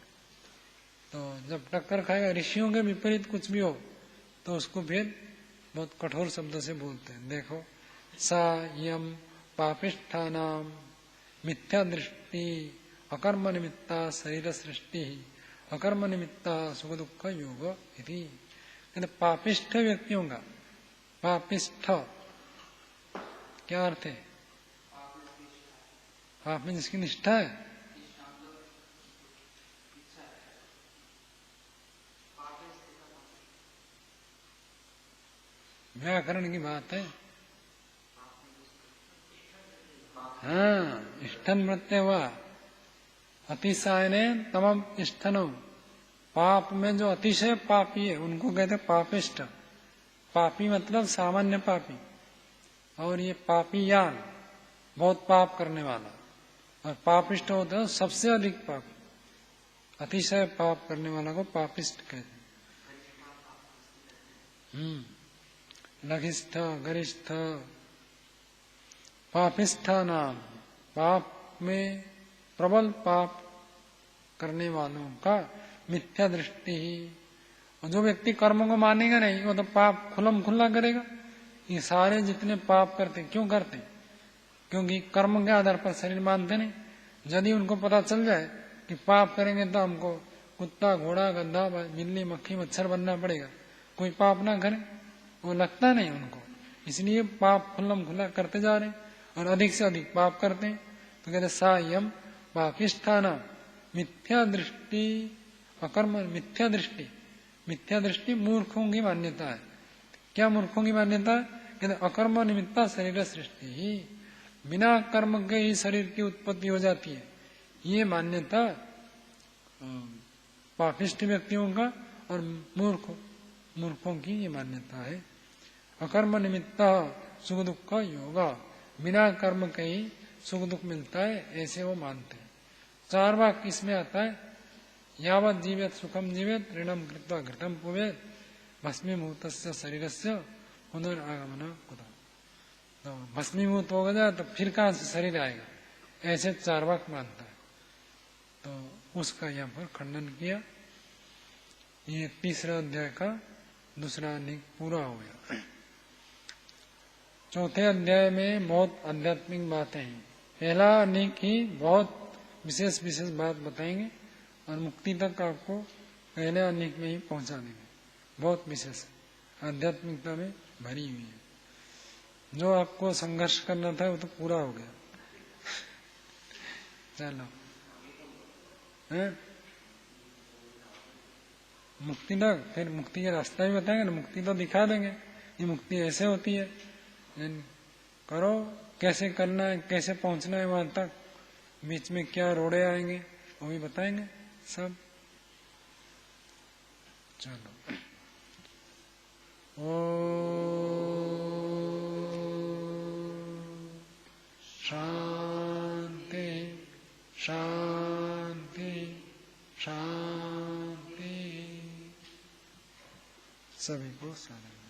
A: तो जब टक्कर खाएगा ऋषियों के विपरीत कुछ भी हो तो उसको फिर बहुत कठोर शब्द से बोलते हैं। देखो, सा यम पापिष्ठानाम मिथ्या दृष्टि अकर्म निमित्ता शरीर सृष्टि अकर्म निमित्ता सुख दुख योग इति। कहते पापिष्ठ व्यक्तियों का, पापिष्ठ क्या अर्थ है? पाप में जिसकी निष्ठा है, व्याकरण की बात है। हाँ, इष्ठन प्रत्यय हुआ, अतिशयने तमम इष्ठनो, पाप में जो अतिशय पापी है उनको कहते पापिष्ठ। पापी मतलब सामान्य पापी, और ये पापी यान बहुत पाप करने वाला, और पापिष्ठ होता है सबसे अधिक पाप, अतिशय पाप करने वाला को पापिष्ठ कहते हैं। लघिष्ठ गरिष्ठ पापिष्ठा नाम, पाप में प्रबल पाप करने वालों का मिथ्या दृष्टि ही। और जो व्यक्ति कर्म को मानेगा नहीं वो तो पाप खुल्लम खुल्ला करेगा। ये सारे जितने पाप करते क्यों करते? क्योंकि कर्म के आधार पर शरीर मानते नहीं। यदि उनको पता चल जाए कि पाप करेंगे तो हमको कुत्ता घोड़ा गधा बिल्ली मक्खी मच्छर बनना पड़ेगा, कोई पाप ना करे, वो लगता नहीं उनको, इसलिए पाप खुल्लम खुल्ला करते जा रहे हैं और अधिक से अधिक पाप करते हैं। तो कहते सायम पापिष्ठाना मिथ्या दृष्टि अकर्म। मिथ्या दृष्टि, मिथ्या दृष्टि मूर्खों की मान्यता है। क्या मूर्खों की मान्यता है? कहते अकर्म निमित्ता शरीर सृष्टि ही, बिना कर्म के ही शरीर की उत्पत्ति हो जाती है। ये मान्यता पापिष्ठ व्यक्तियों का और मूर्खों की ये मान्यता है। अकर्म निमित्ता सुख दुख का योगा, बिना कर्म के ही सुख दुख मिलता है, ऐसे वो मानते हैं। 4 वाक्य इसमें आता है, यावत जीवेत सुखम जीवेत ऋणम कृत्वा घृतम पुवेत भस्मीभूतस्य शरीरस्य पुनरागमन कुतः। तो भस्मीभूत हो गया तो फिर कहाँ से शरीर आएगा, ऐसे 4 वाक्य मानता है। तो उसका यहाँ पर खंडन किया। ये 3रा अध्याय का 2रा अनेक पूरा हो गया। 4थे अध्याय में बहुत आध्यात्मिक बातें हैं। पहला अनेक ही बहुत विशेष विशेष बात बताएंगे और मुक्ति तक आपको पहले अनेक में ही पहुंचा देंगे। बहुत विशेष आध्यात्मिकता में भरी हुई है। जो आपको संघर्ष करना था वो तो पूरा हो गया। चलो, मुक्ति तक, फिर मुक्ति का रास्ता भी बताएंगे ना, मुक्ति तो दिखा देंगे, ये मुक्ति ऐसे होती है, करो कैसे करना है, कैसे पहुंचना है वहां तक, बीच में क्या रोड़े आएंगे वो भी बताएंगे सब। चलो, शांति शांति शांति। सभी को साधन।